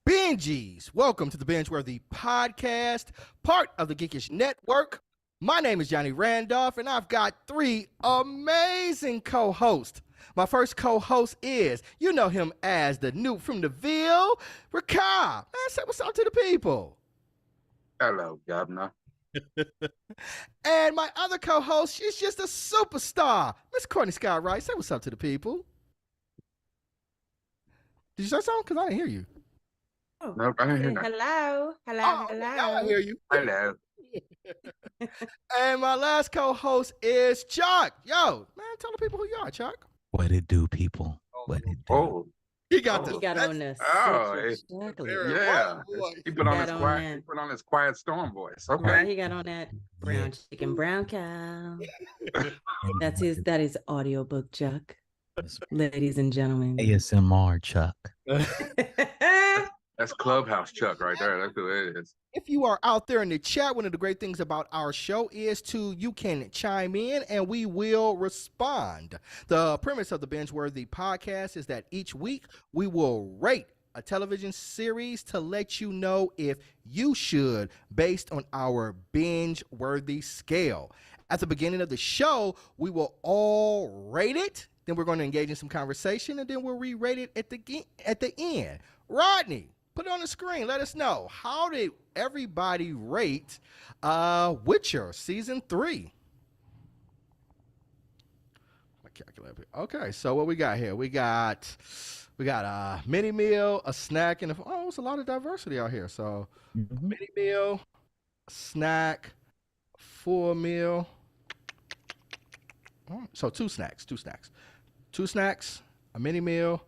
Binges, welcome to the BingeWorthy podcast, part of the Geekish Network. My name is Johnny Randolph, and I've got three amazing co-hosts. My first co-host is, you know him as the Newt from the Ville, Ricard. Man, say what's up to the people. Hello, Governor. And my other co-host, she's just a superstar, Miss Courtney Scott Wright. Say what's up to the people. Did you say something? Because I didn't hear you. Oh, nope, I didn't hear that. Hello. Now I hear you. Hello. And my last co-host is Chuck. Yo, man, tell the people who you are, Chuck. What it do, people? What it do? Oh, He got this. He got on this. Exactly. Yeah. He put on his quiet storm voice. Okay. Right, he got on that brown chicken, brown cow. That is audiobook, Chuck. Ladies and gentlemen. ASMR, Chuck. That's Clubhouse Chuck right there. That's who it is. If you are out there in the chat, one of the great things about our show is you can chime in and we will respond. The premise of the BingeWorthy podcast is that each week we will rate a television series to let you know if you should, based on our binge-worthy scale. At the beginning of the show, we will all rate it. Then we're going to engage in some conversation, and then we'll re-rate it at the end. Rodney, put it on the screen. Let us know. How did everybody rate Witcher Season 3? My calculator. Okay, so what we got here? We got a mini meal, a snack, and it's a lot of diversity out here. So mini meal, a snack, full meal. So two snacks, a mini meal,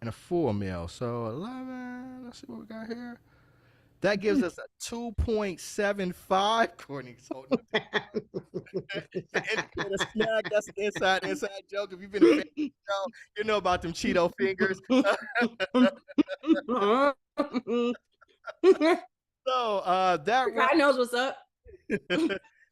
and a full meal. So 11, let's see what we got here. That gives us a 2.75. Courtney's holding up. A snack, that's an inside joke. If you've been a fan of the show, you know about them Cheeto fingers. So that God knows what's up.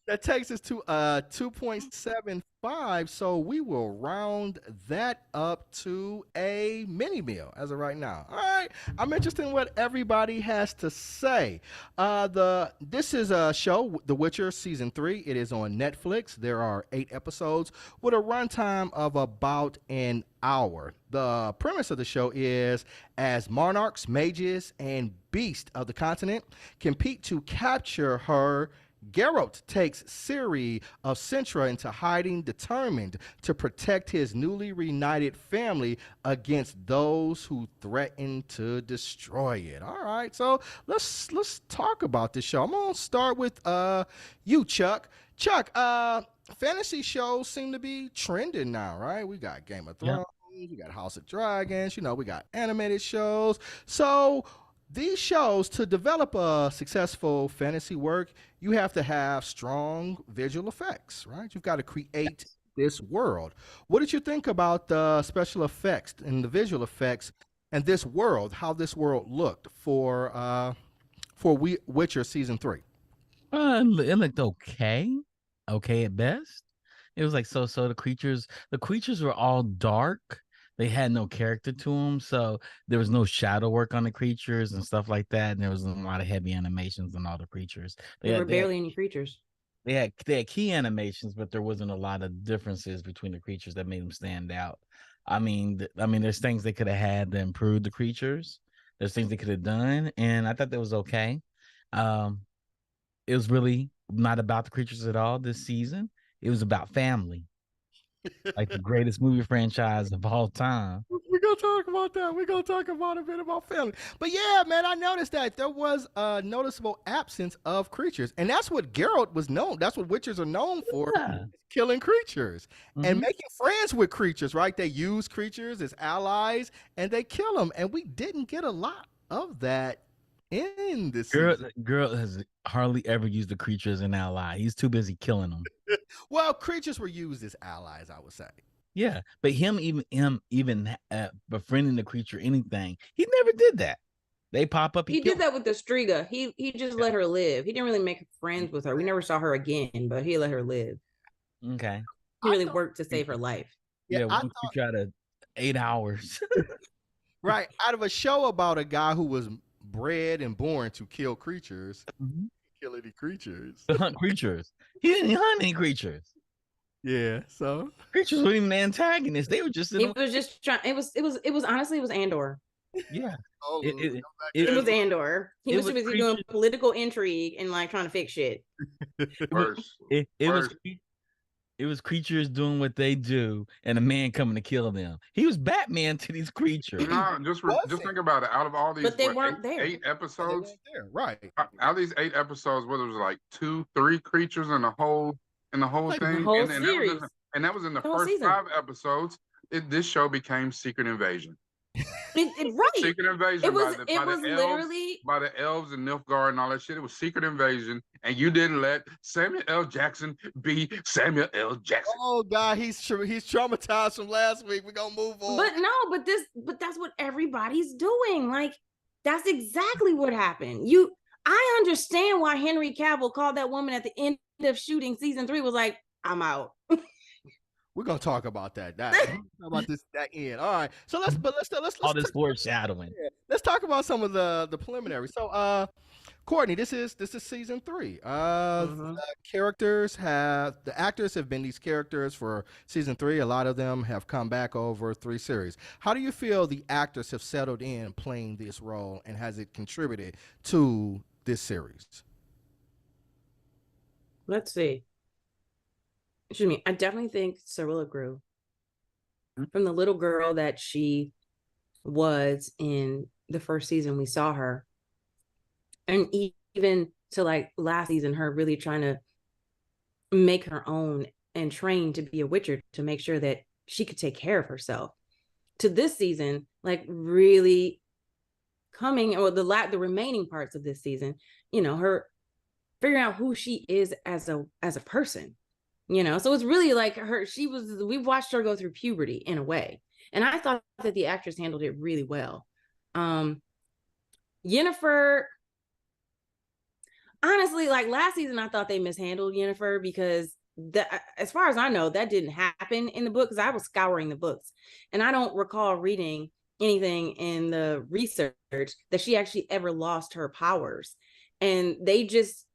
That takes us to 2.75. So we will round that up to a mini meal as of right now. All right. I'm interested in what everybody has to say. This is a show, The Witcher season 3. It is on Netflix. There are 8 episodes with a runtime of about an hour. The premise of the show is as monarchs, mages, and beasts of the continent compete to capture her, Geralt takes Ciri of Cintra into hiding, determined to protect his newly reunited family against those who threaten to destroy it. All right, so let's talk about this show. I'm gonna start with you, Chuck. Chuck, fantasy shows seem to be trending now, right? We got Game of Thrones, we got House of Dragons, we got animated shows. So these shows, to develop a successful fantasy work, you have to have strong visual effects, right? You've got to create this world. What did you think about the special effects and the visual effects and this world, how this world looked for Witcher season 3? It looked okay at best. It was like so. The creatures were all dark. They had no character to them, so there was no shadow work on the creatures and stuff like that. And there was a lot of heavy animations on all the creatures. There were barely any creatures. They had key animations, but there wasn't a lot of differences between the creatures that made them stand out. I mean, there's things they could have had to improve the creatures. There's things they could have done, and I thought that was okay. It was really not about the creatures at all this season. It was about family, like the greatest movie franchise of all time. We're going to talk about that. We're going to talk about a bit about family. But yeah, man, I noticed that there was a noticeable absence of creatures. And that's what Geralt was known. That's what Witchers are known for, killing creatures and making friends with creatures, right? They use creatures as allies and they kill them. And we didn't get a lot of that in this season. Geralt has hardly ever used the creature as an ally. He's too busy killing them. Well, creatures were used as allies, I would say. Yeah, but him befriending the creature, anything, he never did that. They pop up. He did that with the Striga. He just let her live. He didn't really make friends with her. We never saw her again, but he let her live. Okay. He really worked to save her life. Yeah, one creature out of 8 hours. Right, out of a show about a guy who was bred and born to kill creatures. Kill any creatures. To hunt creatures. He didn't hunt any creatures. Yeah, so creatures weren't even the antagonists. They were just. It was just trying. It was honestly, it was Andor. Yeah, it was Andor. He was busy doing political intrigue and like trying to fix shit. It was creatures doing what they do, and a man coming to kill them. He was Batman to these creatures. No, just think about it. Out of all these, but they weren't there. 8 episodes, right? Out of these 8 episodes, whether it was like 2, 3 creatures in the whole thing, the whole series. That was in the first season. 5 episodes. This show became Secret Invasion. Right. Secret Invasion. It was literally by the elves and Nilfgaard and all that shit. It was Secret Invasion, and you didn't let Samuel L. Jackson be Samuel L. Jackson. Oh God, he's traumatized from last week. We're gonna move on. But that's what everybody's doing. Like that's exactly what happened. I understand why Henry Cavill called that woman at the end of shooting season 3 was like, I'm out. We're gonna talk about that. That end. All right. So let's all this foreshadowing. Let's talk about some of the preliminary. So Courtney, this is season 3. The actors have been these characters for season 3. A lot of them have come back over 3 series. How do you feel the actors have settled in playing this role, and has it contributed to this series? Let's see. Excuse me. I definitely think Cyrilla grew from the little girl that she was in the first season we saw her, and even to like last season, her really trying to make her own and train to be a Witcher to make sure that she could take care of herself, to this season, like really coming, or the remaining parts of this season, her figuring out who she is as a person. So it's really like we watched her go through puberty in a way. And I thought that the actress handled it really well. Yennefer, honestly, like last season, I thought they mishandled Yennefer because as far as I know, that didn't happen in the book because I was scouring the books and I don't recall reading anything in the research that she actually ever lost her powers. And they just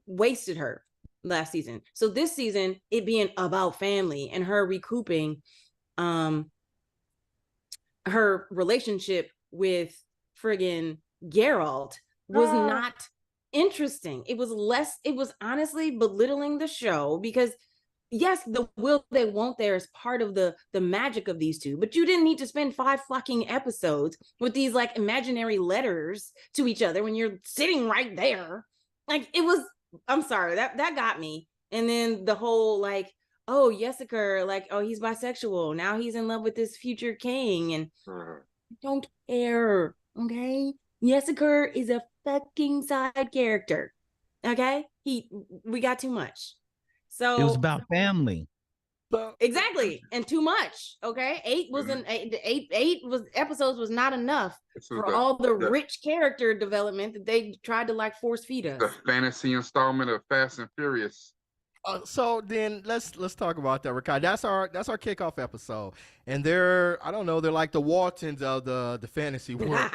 wasted her last season. So this season, it being about family and her recouping her relationship with friggin' Geralt was not interesting. It was honestly belittling the show because yes, the will they won't there is part of the magic of these two, but you didn't need to spend 5 fucking episodes with these like imaginary letters to each other when you're sitting right there. Like it was, I'm sorry, that got me. And then the whole like, oh, Jessica, like, oh, he's bisexual. Now he's in love with this future king. And don't care. Okay. Jessica is a fucking side character. Okay. We got too much. So It was about family. exactly. And too much. Okay. 8 was episodes was not enough for all the rich character development that they tried to like force feed us. The fantasy installment of Fast and Furious. So then let's talk about that, Rakai. That's our kickoff episode, and they're like the Waltons of the fantasy world.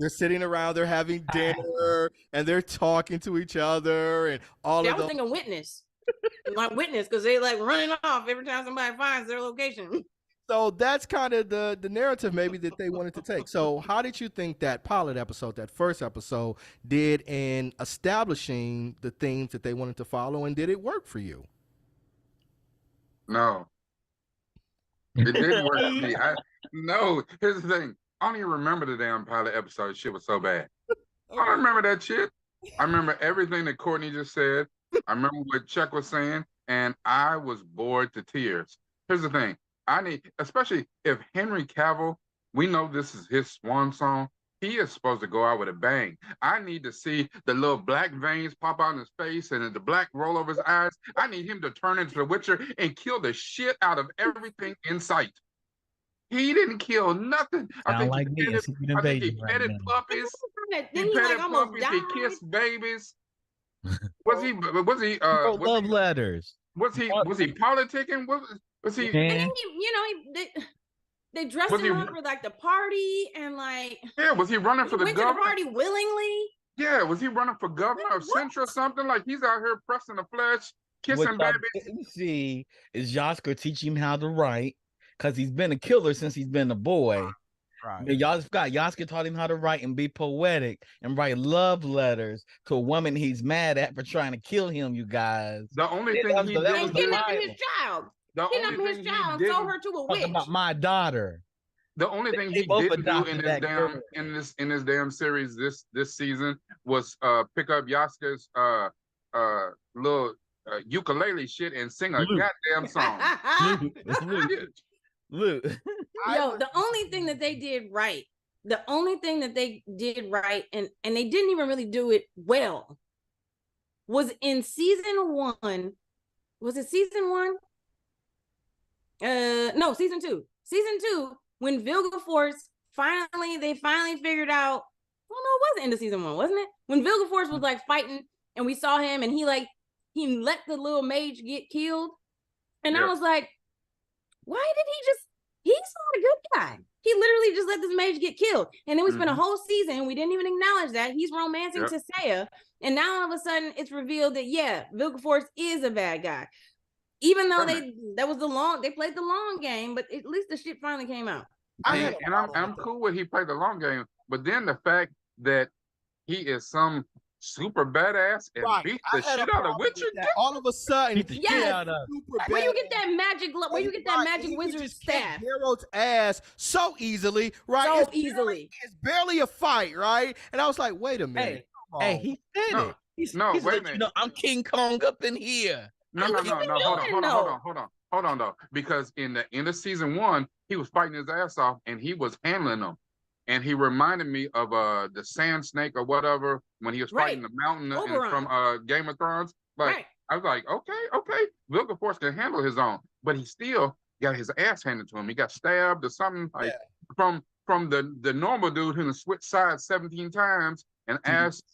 They're sitting around, they're having dinner, and they're talking to each other, and all I of was the. thinking Witness, like Witness, because they like running off every time somebody finds their location. So that's kind of the narrative maybe that they wanted to take. So how did you think that pilot episode, that first episode, did in establishing the themes that they wanted to follow, and did it work for you? No. It didn't work for me. No, here's the thing. I don't even remember the damn pilot episode. Shit was so bad. I don't remember that shit. I remember everything that Courtney just said. I remember what Chuck was saying, and I was bored to tears. Here's the thing. Especially if Henry Cavill, we know this is his swan song. He is supposed to go out with a bang. I need to see the little black veins pop out in his face and the black roll over his eyes. I need him to turn into the Witcher and kill the shit out of everything in sight. He didn't kill nothing. I think he petted puppies. He petted puppies. He kissed babies. Was he love letters? Was he politicking? Was he? And they dressed him up for like the party and like. Yeah, was he running for the governor? To the party willingly. Yeah, was he running for governor of Central or something? Like he's out here pressing the flesh, kissing babies. What I didn't see is Oscar teach him how to write because he's been a killer since he's been a boy. Right. But y'all forgot Yaska taught him how to write and be poetic and write love letters to a woman he's mad at for trying to kill him. You guys. The only thing he did was kidnapping his child. Kidnapping his child and sold her to a witch. About my daughter. The only thing he didn't do in this damn series this season was pick up Yaska's little ukulele shit and sing a goddamn song. Luke. Yo, the only thing that they did right, and they didn't even really do it well, was in season 1. Was it season 1? No, season 2. Season 2, when Vilgefortz finally figured out. Well, no, it was the end of season 1, wasn't it? When Vilgefortz was like fighting, and we saw him, and he let the little mage get killed, and I was like, why did he's not a good guy. He literally just let this mage get killed. And then we spent a whole season, we didn't even acknowledge that. He's romancing Tissaia. And now all of a sudden it's revealed that, Vilgefortz is a bad guy. Even though they played the long game, but at least the shit finally came out. I'm cool with he played the long game. But then the fact that he is some super badass and beat the shit out of Witcher. All of a sudden, where you get that magic? Where you get that magic wizard staff? Geralt's ass so easily, right? It's barely a fight, right? And I was like, wait a minute. Hey, he said it. He's wait a minute. I'm King Kong up in here. No. Hold on though, because in the end of season 1, he was fighting his ass off and he was handling them. And he reminded me of the sand snake or whatever when he was fighting the mountain from Game of Thrones. Like I was like, okay, Vilgefortz can handle his own, but he still got his ass handed to him. He got stabbed or something from from the normal dude who switched sides 17 times and asked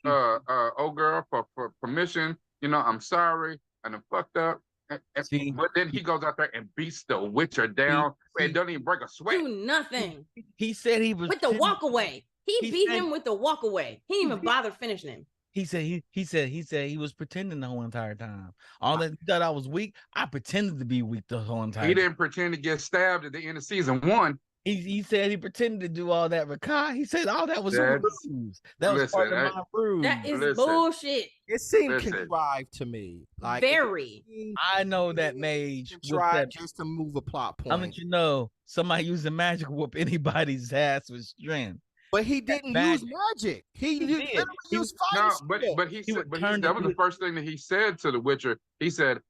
old girl for permission. You know, I'm sorry, and I'm fucked up. But then he goes out there and beats the Witcher down. It doesn't even break a sweat. Do nothing. He said he was with the walk away. He beat him with the walk away. He didn't even bother finishing him. He said he was pretending the whole entire time. All that he thought I was weak. I pretended to be weak the whole entire time. He didn't pretend to get stabbed at the end of season 1. He said he pretended to do all that. Rakai, he said all that was a ruse. That was part of my ruse. That is bullshit. It seemed contrived to me. Like very. I know that mage tried just to move a plot point. I mean, you know, somebody using magic whoop anybody's ass with strength. But he didn't use magic. He used fire. No, but he said, that was the first thing that he said to the Witcher. He said,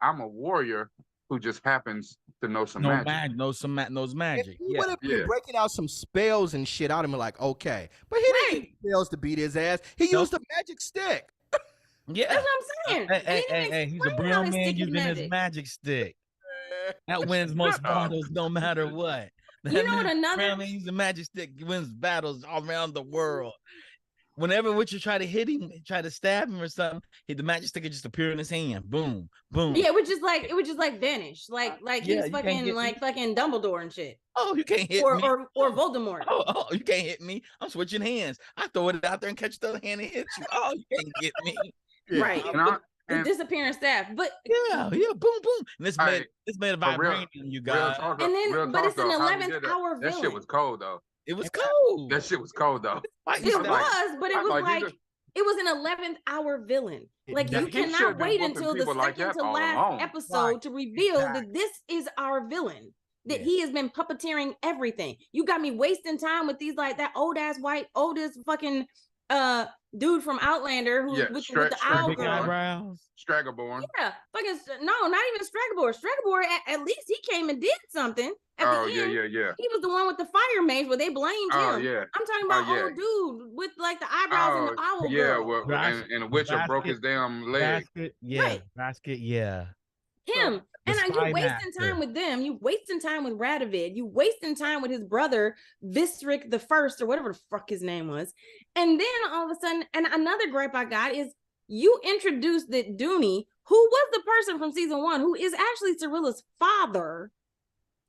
I'm a warrior who just happens to know some magic. Knows magic. He would have been breaking out some spells and shit. I'd have been like, okay. But he didn't use spells to beat his ass. He used a magic stick. Yeah. That's what I'm saying. Hey, he's a brown man using his magic stick. That wins most battles no matter what. You know what brown man using magic stick wins battles all around the world. Whenever Witcher try to hit him, try to stab him or something, the magic stick would just appear in his hand. Boom, boom. Yeah, it would just like vanish, like he's fucking fucking Dumbledore and shit. Oh, you can't hit me. Or Voldemort. Oh, you can't hit me. I'm switching hands. I throw it out there and catch the other hand and hit you. Oh, you can't get me. Right. The disappearing staff, but boom, boom. And this made a vibranium, you guys. But it's an 11th hour villain. That shit was cold though. It was cold. That shit was cold though. It was an 11th hour villain. Like you cannot wait until the second to last episode to reveal that this is our villain. That he has been puppeteering everything. You got me wasting time with these like that oldest fucking dude from Outlander who with the owl eyebrows. Stragglborn. Yeah, fucking no, not even Stragglborn. Stragglborn at least he came and did something. Yeah. He was the one with the fire mage where they blamed him. I'm talking about old dude with like the eyebrows and the owl girl. Well, and the Witcher broke his damn leg. Basket, Him. And you wasting time with them. You wasting time with Radovid. You wasting time with his brother, Visric the First, or whatever the fuck his name was. And then all of a sudden, and another gripe I got is you introduced that Dooney, who was the person from season 1, who is actually Cirilla's father,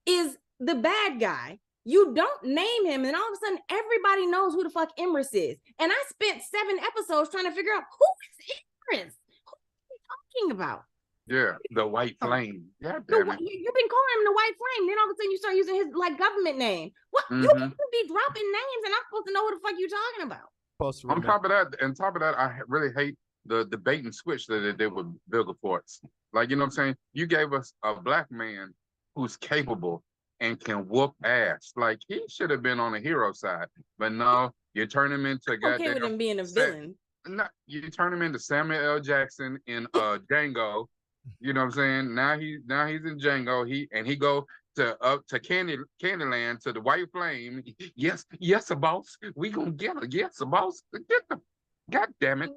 is the bad guy. You don't name him, and all of a sudden, everybody knows who the fuck Imris is. And I spent 7 episodes trying to figure out who is Imris? Who are you talking about? Yeah, the White Flame. Yeah, you've been calling him the White Flame. Then all of a sudden you start using his like government name. What you can be dropping names, and I'm supposed to know who the fuck you talking about. On top of that, I really hate the bait and switch that they did with Vilgefortz. Like, you know what I'm saying? You gave us a black man who's capable and can whoop ass. Like, he should have been on the hero side, but no, you turn him into okay with him being a villain. No, you turn him into Samuel L. Jackson in Django. You know what I'm saying? Now he's in Django. He go to Candyland to the White Flame. Yes, boss. We gonna get her. Yes, boss. Get the. God damn it.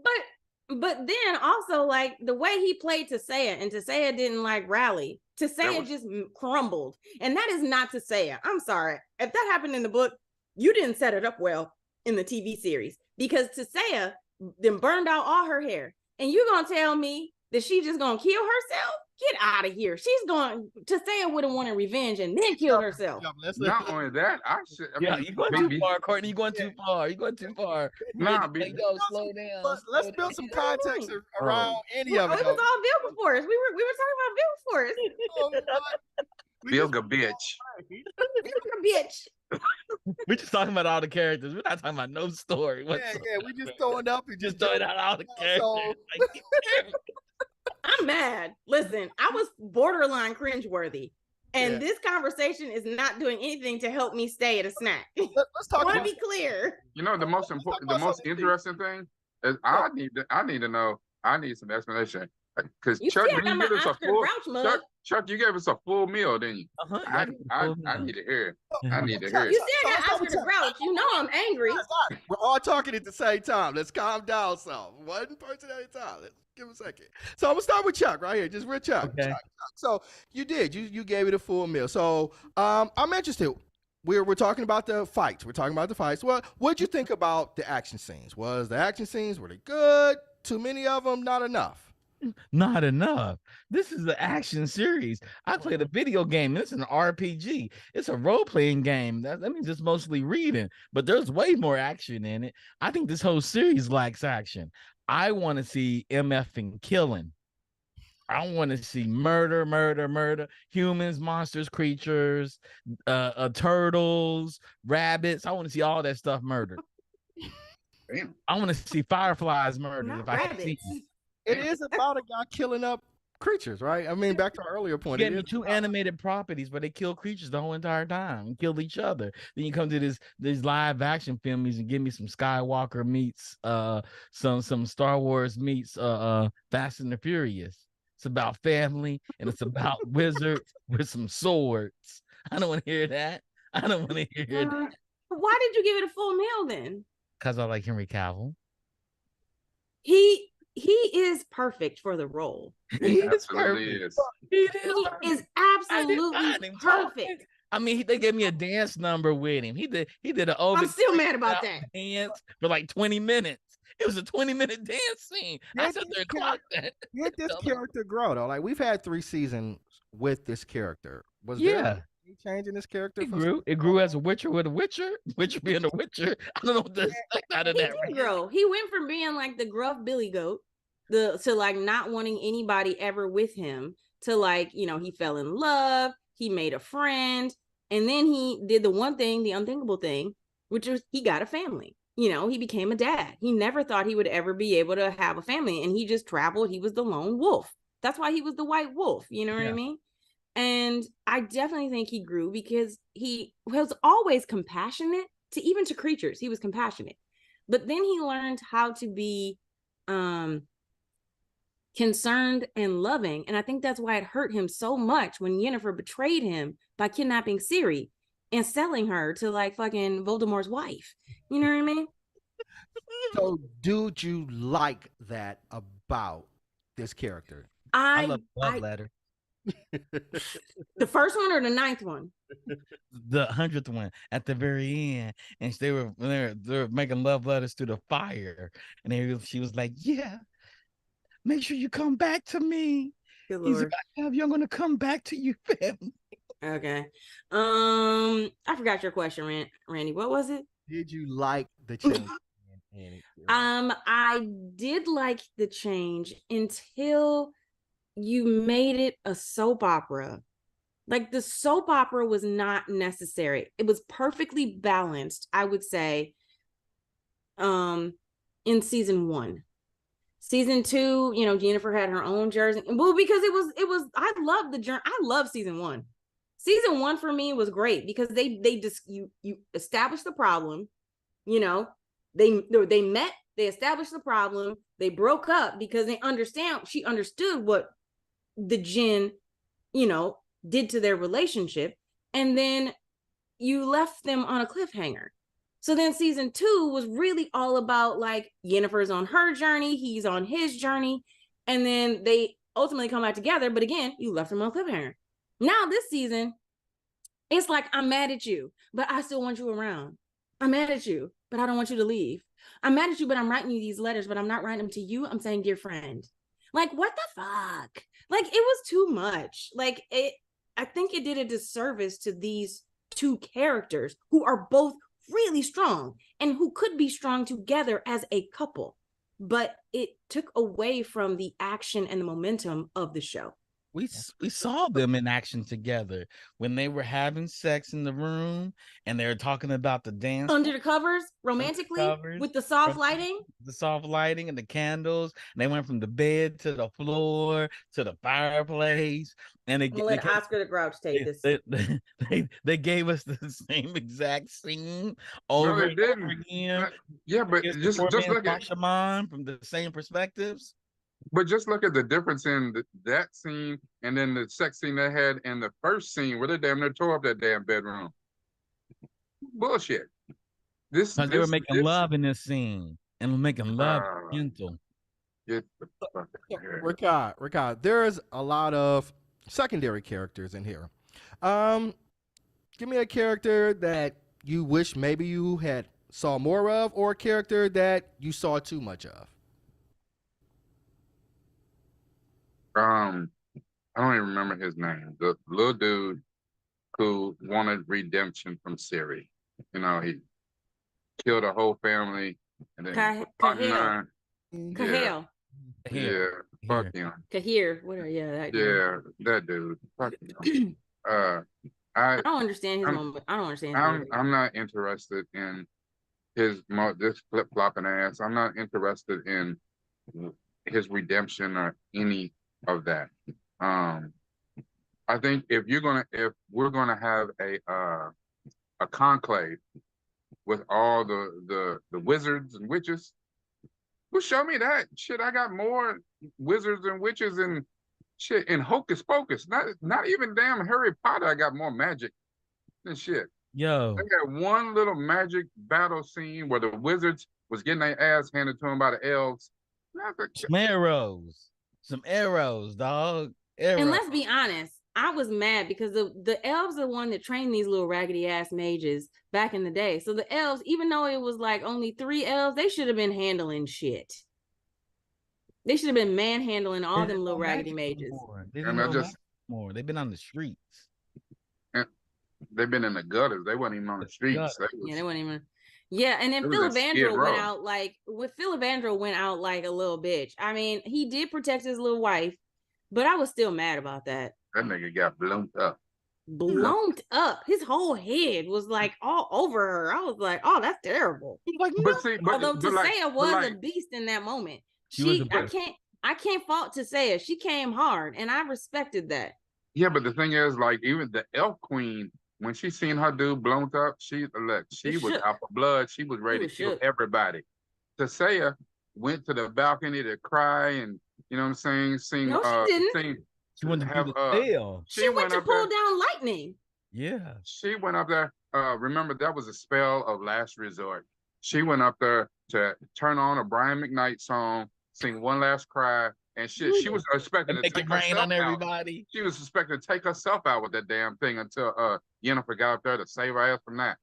But then also like the way he played Tissaia, and Tissaia didn't like rally. Tissaia just crumbled, and that is not Tissaia. I'm sorry if that happened in the book. You didn't set it up well in the TV series because Tissaia then burned out all her hair, and you're gonna tell me that she just gonna kill herself? Get out of here. She's going to say it would have wanted revenge and then killed herself. Not only that, you're going too far, Courtney. You're going too far. Nah, slow down. Let's build some context around any of it. It was all Vilgefortz. We were talking about Vilgefortz. Bitch. We're just talking about all the characters. We're not talking about no story. We just throwing up and just throwing out all the characters. I'm mad. Listen, I was borderline cringeworthy, and this conversation is not doing anything to help me stay at a snack. Let's talk. I want to be clear. You know, the most interesting thing is I need to know. I need some explanation because Chuck, you gave us a full Chuck, you gave us a full meal, didn't you? I need to hear it. I need to hear it. You said that Oscar the Grouch. You know I'm angry. We're all talking at the same time. Let's calm down some. One person at a time. Let's give a second. So I'm gonna start with Chuck right here. Just real Chuck. Okay. Chuck. So you did. You gave it a full meal. So I'm interested. we're talking about the fights. We're talking about the fights. Well, what'd you think about the action scenes? Was the action scenes, were they good? Too many of them? Not enough? Not enough. This is an action series. I played a video game. This is an RPG. It's a role-playing game. That means it's mostly reading, but there's way more action in it. I think this whole series lacks action. I want to see MFing killing. I want to see murder, murder, murder, humans, monsters, creatures, turtles, rabbits. I want to see all that stuff murdered. Damn. I want to see fireflies murdered. Not If I can see rabbits. them. It is about a guy killing up creatures, right? I mean, back to our earlier point. Get It me is two about- animated properties where they kill creatures the whole entire time and kill each other. Then you come to these live action films and give me some Skywalker meets some Star Wars meets Fast and the Furious. It's about family and it's about wizards with some swords. I don't want to hear that. I don't want to hear that Why did you give it a full meal then? because I like Henry Cavill. He is perfect for the role. He is Absolutely perfect. is. He He perfect. is I didn't absolutely find him talking. perfect. I mean, they gave me a dance number with him. He did an I'm over still mad about that. dance for like 20 minutes. It was a 20-minute dance scene. I Yeah, sat there and yeah. clocked that. Did this Tell them. character grow though? Like we've had 3 seasons with this character. Was Yeah. there any change in this character? It grew. It grew as a Witcher with a Witcher. Witcher being a Witcher. I don't know what to expect out of He that. did Right? grow. He went from being like the gruff Billy Goat, to like not wanting anybody ever with him, to like, he fell in love, he made a friend, and then he did the one thing, the unthinkable thing, which was he got a family. He became a dad. He never thought he would ever be able to have a family, and he just traveled. He was the lone wolf. That's why he was the white wolf. You know what I Yeah. mean? And I definitely think he grew because he was always compassionate to creatures. He was compassionate, but then he learned how to be concerned and loving. And I think that's why it hurt him so much when Yennefer betrayed him by kidnapping Ciri and selling her to like fucking Voldemort's wife. You know what I mean? So, do you like that about this character? I I love Love Letter. the first one or the ninth one? The 100th one at the very end, and they were making love letters through the fire, and she was like, "Yeah, make sure you come back to me." Good He's Lord. like, "I'm gonna come back to you, family." Okay. I forgot your question, Randy. What was it? Did you like the change? I did like the change until you made it a soap opera. Like the soap opera was not necessary. It was perfectly balanced, I would say, in season 1. Season 2, Jennifer had her own jersey. Well, because it was I love the journey. I love season 1. Season 1 for me was great because they just you established the problem, they met, they established the problem, they broke up because she understood what the djinn, did to their relationship, and then you left them on a cliffhanger. So then season 2 was really all about like Yennefer's on her journey, he's on his journey, and then they ultimately come back together, but again, you left them on a cliffhanger. Now this season, it's like, I'm mad at you, but I still want you around. I'm mad at you, but I don't want you to leave. I'm mad at you, but I'm writing you these letters, but I'm not writing them to you. I'm saying, dear friend. Like, what the fuck? Like, it was too much. Like, I think it did a disservice to these 2 characters who are both really strong and who could be strong together as a couple. But it took away from the action and the momentum of the show. We saw them in action together when they were having sex in the room and they were talking about the dance Under the covers, romantically, covers, with the soft lighting. the soft lighting and the candles. And they went from the bed to the floor to the fireplace. And I'm gonna let Oscar the Grouch take this. They gave us the same exact scene No, over they and over didn't. again. Yeah, but It's just four look men at Shaman from the same perspectives. the difference in that scene and then the sex scene they had in the first scene where they damn near tore up that damn bedroom. Bullshit. Because they were making love in this scene and making love Uh, gentle. Get the fuck out of here. Ricard, there's a lot of secondary characters in here. Give me a character that you wish maybe you had saw more of, or a character that you saw too much of. I don't even remember his name. The little dude who wanted redemption from Siri. You know, he killed a whole family and then Kahale. yeah, Kahale. yeah, fuck him. Kahir. Whatever. Yeah, that dude. Yeah, that dude. Fuck him. I don't understand his moment. I don't understand his movie. I'm not interested in this flip flopping ass. I'm not interested in his redemption or any of that. I think if we're gonna have a conclave with all the wizards and witches, well, show me that shit. I got more wizards and witches and shit in Hocus Pocus. Not even damn Harry Potter. I got more magic than shit. Yo, I got one little magic battle scene where the wizards was getting their ass handed to them by the elves. some arrows, dog. Arrows. And let's be honest, I was mad because the elves are the one that trained these little raggedy ass mages back in the day. So the elves, even though it was like only 3 elves, they should have been handling shit. They should have been manhandling all them little raggedy mages. They didn't know more. They've been on the streets. They've been in the gutters. They weren't even on the streets. They weren't even. Yeah, and then Philivandro went out like Philivandro went out like a little bitch. I mean, he did protect his little wife, but I was still mad about that. That nigga got blown up. Blown up. His whole head was like all over her. I was like, oh, that's terrible. Although Tisea was a beast in that moment. I can't fault Tisea. She came hard, and I respected that. Yeah, but the thing is, like, even the elf queen, when she seen her dude blown up, she was out for blood. She was ready to kill everybody. Tisea went to the balcony to cry and, you know what I'm saying? No, she didn't. She went to have a She went to pull down lightning. Yeah. She went up there. Remember, that was a spell of last resort. She went up there to turn on a Brian McKnight song, sing one last cry, and shit. She was expecting to take herself on everybody. She was expecting to take herself out with that damn thing until Yennefer got up there to save her ass from that.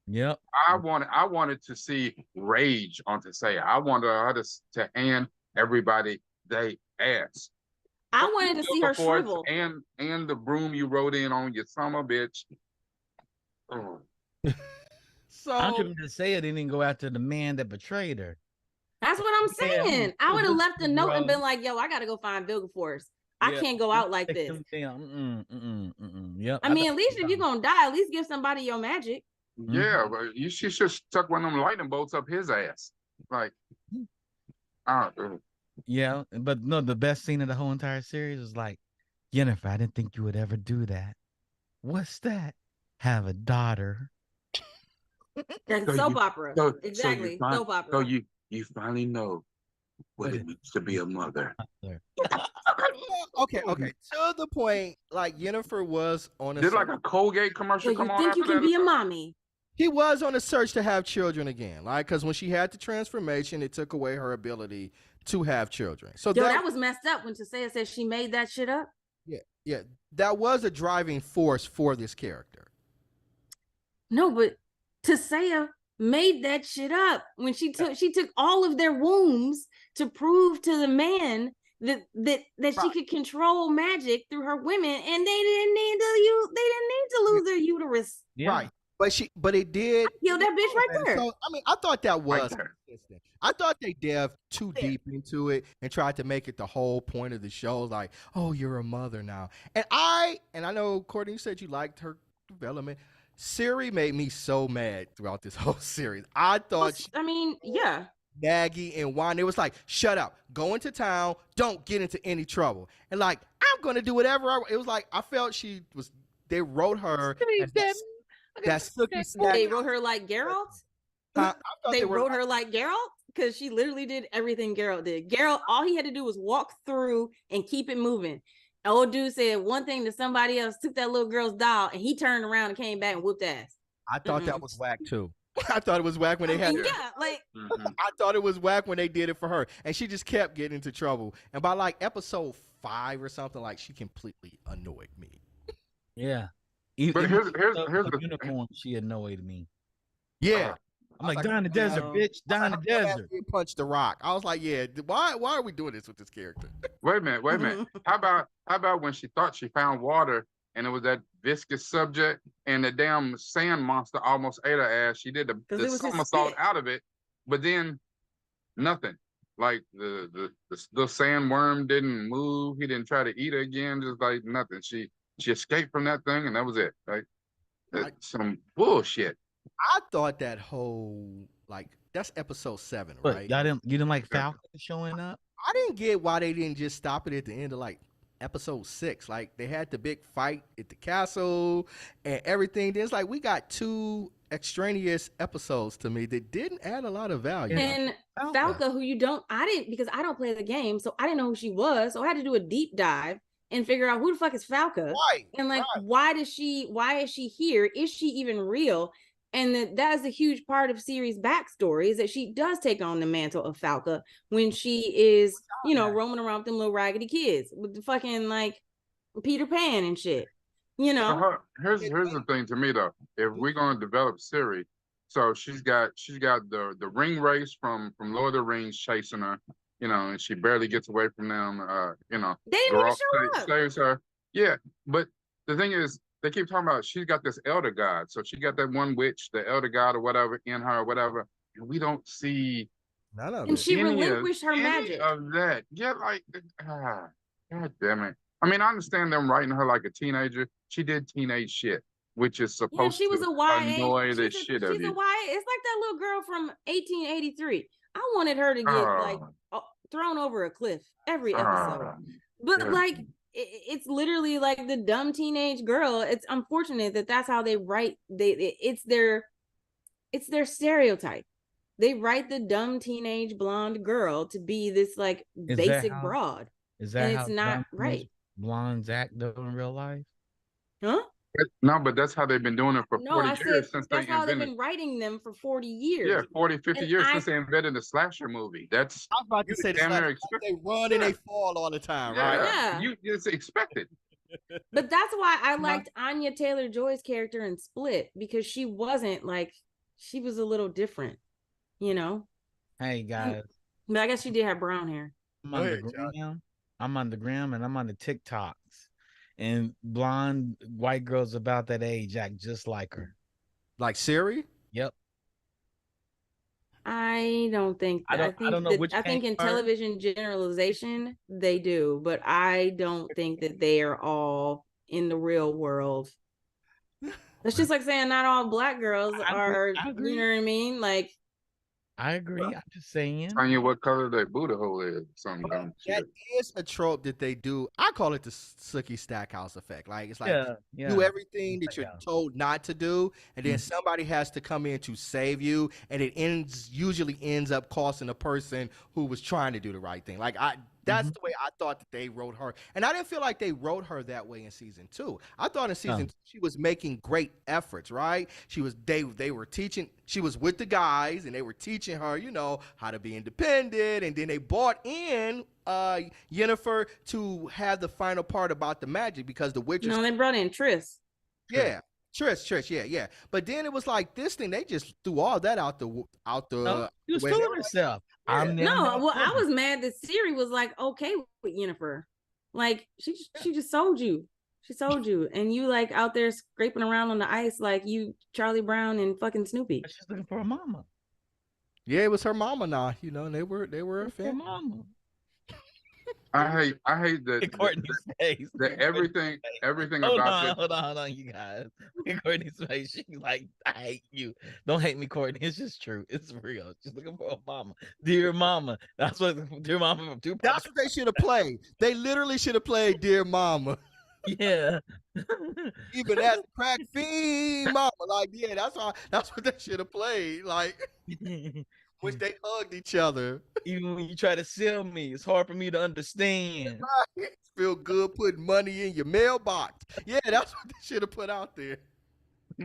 Yep. I wanted to see rage on Tisea. I wanted her to hand everybody they ass. I wanted to see her shrivel. And the broom you rode in on, you son of a bitch. Oh. So I'm trying to say it didn't go after the man that betrayed her. That's what I'm saying. I would have left a note and been like, yo, I got to go find Vilgefortz. I can't go out like this. Yep. I mean, at least if you're going to die, at least give somebody your magic. Yeah, but she should stuck one of them lightning bolts up his ass. Like, yeah, but no, the best scene of the whole entire series was like, Yennefer, I didn't think you would ever do that. What's that? Have a daughter. That's soap opera. Exactly. Soap opera. So you finally know what it means to be a mother. Okay. To the point, like Yennefer was on a did like a Colgate commercial come on? You think you can be a mommy? He was on a search to have children again, like because when she had the transformation, it took away her ability to have children. So that was messed up when Tisea said she made that shit up. Yeah, that was a driving force for this character. No, but Tisea made that shit up when she took all of their wombs to prove to the man that she could control magic through her women, and they didn't need to lose their uterus. Yeah. Right. But it did. Kill that bitch right there. So, I mean, I thought that was consistent. I thought they delved too deep into it and tried to make it the whole point of the show. Like, oh, you're a mother now. And I know, Courtney, you said you liked her development. Siri made me so mad throughout this whole series. I thought. Yeah. Maggie and Juan, it was like, shut up, go into town, don't get into any trouble. And like, I'm going to do whatever. It was like, I felt they wrote her. They wrote her like Geralt? They wrote her like Geralt? Because she literally did everything Geralt did. Geralt, all he had to do was walk through and keep it moving. Old dude said one thing to somebody else, took that little girl's doll, and he turned around and came back and whooped ass. I thought that was whack too. I thought it was whack when they had I thought it was whack when they did it for her. And she just kept getting into trouble. And by like episode 5 or something, like she completely annoyed me. Yeah. But Even here's the the unicorn, she annoyed me. Yeah. I'm like, like, die in the desert, no. bitch. Die in the desert. Punch the rock. I was like, yeah. Why are we doing this with this character? wait a minute. How about when she thought she found water and it was that viscous subject and the damn sand monster almost ate her ass. She did Because the it was his somersault spit. out of it, but then nothing. Like the sandworm didn't move. He didn't try to eat her again. Just like nothing. She escaped from that thing and that was it. Like that's some bullshit. I thought that whole that's episode 7, But right? you didn't like Falcon showing up? I didn't get why they didn't just stop it at the end of episode 6. Like they had the big fight at the castle and everything. Then it's like we got 2 extraneous episodes to me that didn't add a lot of value. And Falca, I didn't, because I don't play the game, so I didn't know who she was. So I had to do a deep dive and figure out who the fuck is Falca. Right. And why is she here? Is she even real? And that is a huge part of series backstory, is that she does take on the mantle of Falca when she is, roaming around with them little raggedy kids with the fucking Peter Pan and shit. Here's the thing to me though. If we're gonna develop Siri, so she's got the ring race from Lord of the Rings chasing her, and she barely gets away from them. They didn't even show up. Saves her. Yeah, but the thing is, they keep talking about she's got this elder god. So she got that one witch, the elder god or whatever, in her or whatever. And we don't see none of and it. she relinquished her any magic of that. Yeah, God damn it. I mean, I understand them writing her like a teenager. She did teenage shit, which is supposed she was to a YA. annoy the shit out of She's a you. YA. It's like that little girl from 1883. I wanted her to get thrown over a cliff every episode. But it's literally like the dumb teenage girl. It's unfortunate that that's how they write. It's their stereotype. They write the dumb teenage blonde girl to be this basic broad. Is that it's not right? Blondes act though in real life? Huh? No, but that's how they've been doing it for 40 years since that's they how invented. they've been writing them for 40 years. Yeah, 40, 50 years since they invented the slasher movie. That's I was about to say they run and they fall all the time, right? Yeah. You just expect it. But that's why I liked Anya Taylor-Joy's character in Split, because she wasn't she was a little different, Hey guys. But I guess she did have brown hair. I'm on the gram and I'm on the TikToks. And blonde white girls about that age act just like her. Like Siri? Yep. I don't think that. I think in television generalization they do, but I don't think that they are all in the real world. It's just like saying not all black girls are, I agree. You know what I mean? I agree. I'm just saying. Telling you what color their Buddha hole is. Something that is a trope that they do. I call it the Sookie Stackhouse effect. It's do everything that you're told not to do, and then somebody has to come in to save you, and it usually ends up costing a person who was trying to do the right thing. That's the way I thought that they wrote her. And I didn't feel like they wrote her that way in season 2. I thought in season 2 she was making great efforts, right? They were teaching, she was with the guys and they were teaching her, how to be independent. And then they brought in Yennefer to have the final part about the magic, because the witches. No, they brought in Triss. Yeah. Trish, yeah. But then it was like this thing, they just threw all that out the you was fooling herself. I was mad that Siri was okay with Yennefer. She just sold you. She sold you, and you out there scraping around on the ice like you Charlie Brown and fucking Snoopy. She's looking for a mama. Yeah, it was her mama now, and they were a fan. Mama. I hate that Courtney's face. Everything about it. Hold on, you guys. Courtney's face. She's like, I hate you. Don't hate me, Courtney. It's just true. It's real. She's looking for a mama. Dear mama. That's what Dear Mama from Tupac. That's what they should have played. They literally should have played Dear Mama. Yeah. Even as crack fiend mama. That's what they should have played. Which they hugged each other. Even when you try to sell me, it's hard for me to understand. Right. Feel good putting money in your mailbox. Yeah, that's what they should have put out there.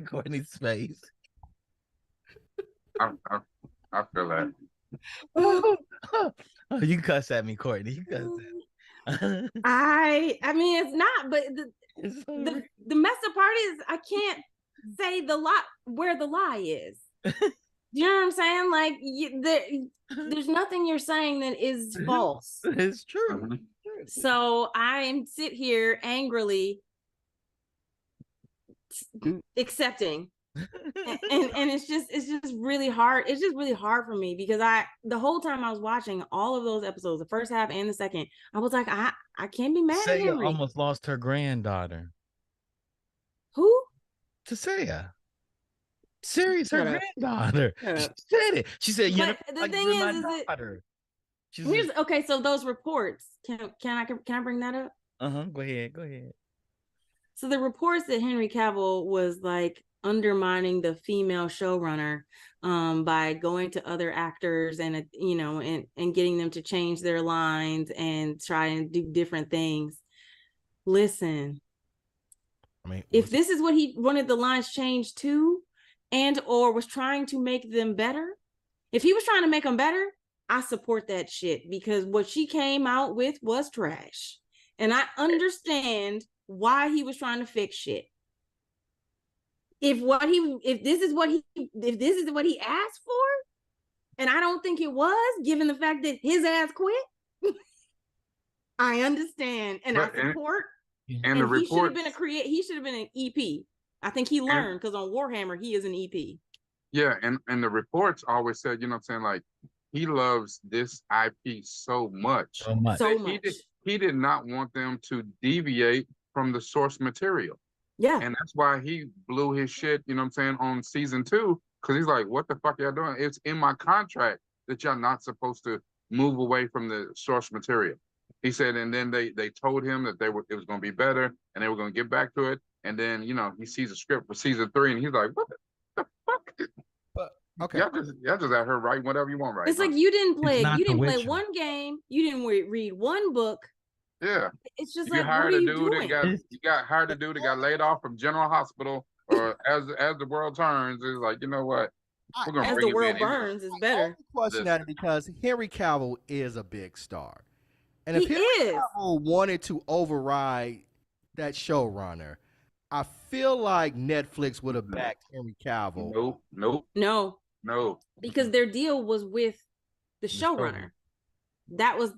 Courtney's face. I feel that. Oh, you cuss at me, Courtney. You cuss at me. I mean, it's not, but the messed up part is I can't say the lie where the lie is. You know what I'm saying? Like there's nothing you're saying that is false. It's true. Mm-hmm. So I sit here angrily accepting. and it's just really hard. It's just really hard for me because the whole time I was watching all of those episodes, the first half and the second, I was like, I can't be mad at Henry. Almost lost her granddaughter. Who? Tasea. Siri's her granddaughter. She said it. She said, "You know, the thing is daughter." Okay, so those reports. Can I bring that up? Go ahead. So the reports that Henry Cavill was like undermining the female showrunner by going to other actors and and getting them to change their lines and try and do different things. Listen, I mean, if this is what he wanted the lines changed to, and or was trying to make them better, if he was trying to make them better, I support that shit, because what she came out with was trash, and I understand why he was trying to fix shit. If this is what he asked for, and I don't think it was, given the fact that his ass quit, I understand and I support. And the he should have been he should have been an EP. I think he learned, because on Warhammer he is an EP. Yeah, and the reports always said, you know what I'm saying, like, he loves this IP so much. He did not want them to deviate from the source material. Yeah. And that's why he blew his shit, you know what I'm saying, on season 2, because he's like, what the fuck y'all doing? It's in my contract that y'all not supposed to move away from the source material. He said, and then they told him that it was going to be better and they were going to get back to it. And then, he sees a script for season 3 and he's like, what the fuck? But okay, y'all just out here writing whatever you want, right? It's like you didn't play one game, you didn't read one book. Yeah, it's just you like, hired what are a you dude doing? you got hired a dude that got laid off from General Hospital, or as the world turns, is like, you know what? We're gonna as the world burns is better. Question that because Henry Cavill is a big star, and if Henry Cavill wanted to override that showrunner, I feel like Netflix would have backed Henry Cavill. No, because their deal was with the showrunner. That was,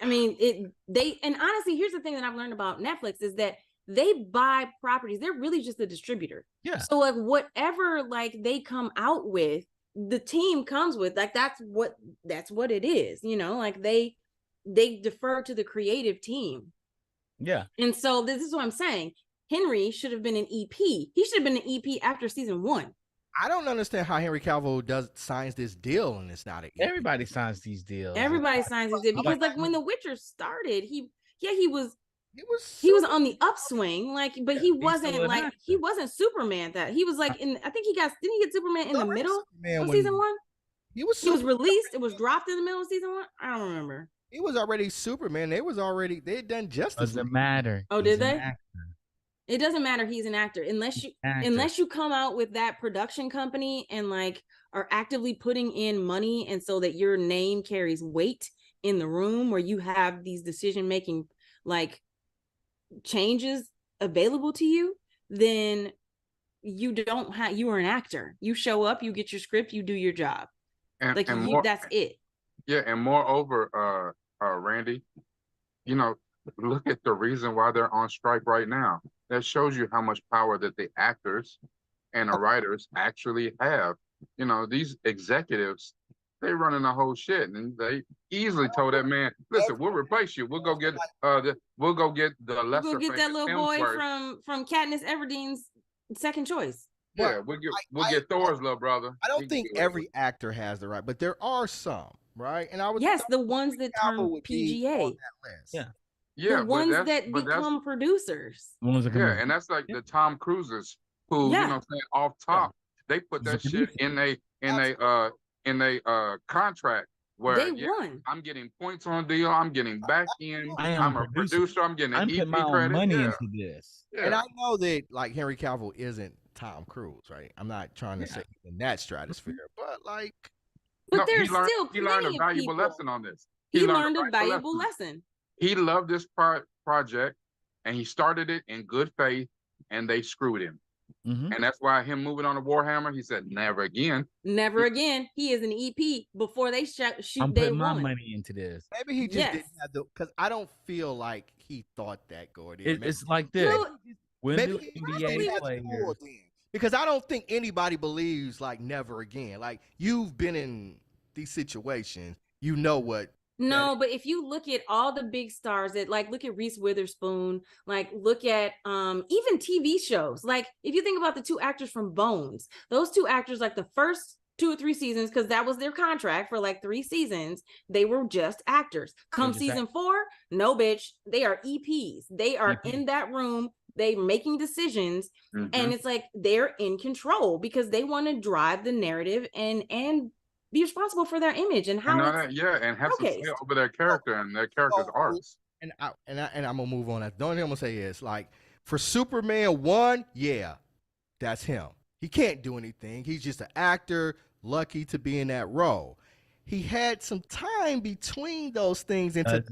I mean, and honestly, here's the thing that I've learned about Netflix is that they buy properties. They're really just a distributor. Yeah. So like whatever like they come out with, the team comes with, like that's what it is, like they defer to the creative team. Yeah. And so this is what I'm saying. Henry should have been an EP. He should have been an EP after season 1. I don't understand how Henry Cavill signs this deal and it's not an EP. Everybody signs these deals. Everybody signs these deals because like when The Witcher started, he was on the upswing, like, but he wasn't like he wasn't Superman. That he was like didn't he get Superman in the middle of season 1? He was released. It was dropped in the middle of season 1. I don't remember. He was already Superman. They had done Justice. Doesn't matter. Oh, did they? It doesn't matter. He's an actor unless you come out with that production company and like are actively putting in money, and so that your name carries weight in the room where you have these decision-making like changes available to you, then you are an actor. You show up, you get your script, you do your job. That's it. Yeah, and moreover, Randy, look at the reason why they're on strike right now. That shows you how much power that the actors and the writers actually have. These executives, they running the whole shit, and they easily told that man, "Listen, we'll replace you. We'll go get the lesser. We'll go get that little boy from Katniss Everdeen's second choice." Yeah, we'll get Thor's little brother. I don't think every actor has the right, but there are some, right? And the ones that turn PGA. Yeah, the ones that become producers. And that's like the Tom Cruises who, off top, they put that shit in a contract where I'm getting points on deal, I'm getting back in, I'm a producer, I'm getting an EP credit. Money into this. Yeah. And I know that like Henry Cavill isn't Tom Cruise, right? I'm not trying to say in that stratosphere, but like, there's still he learned a valuable lesson on this. He learned a valuable lesson. He loved this project. and he started it in good faith, and they screwed him. Mhm. And that's why him moving on to Warhammer, he said, never again. Never again. He is an EP before they shoot I'm day putting my one. money into this. Maybe he just Yes. didn't have the, because I don't feel like he thought that going in. It's like this. No, When maybe do he just NBA didn't have the players? pull then. Because I don't think anybody believes like never again. Like you've been in these situations, you know what. no, but if you look at all the big stars that like look at Reese Witherspoon, like look at even TV shows. Like if you think about the two actors from Bones, those two actors, like the first 2 or 3 seasons, because that was their contract for like 3 seasons, they were just actors. Come just season 4, no bitch, they are EPs. They are in that room, they making decisions, and it's like they're in control because they want to drive the narrative and be responsible for their image and how it's and have some say over their character and their character's arcs. And I'm gonna move on. The only thing I'm gonna say is like for Superman 1, yeah, that's him. He can't do anything. He's just an actor, lucky to be in that role. He had some time between those things and to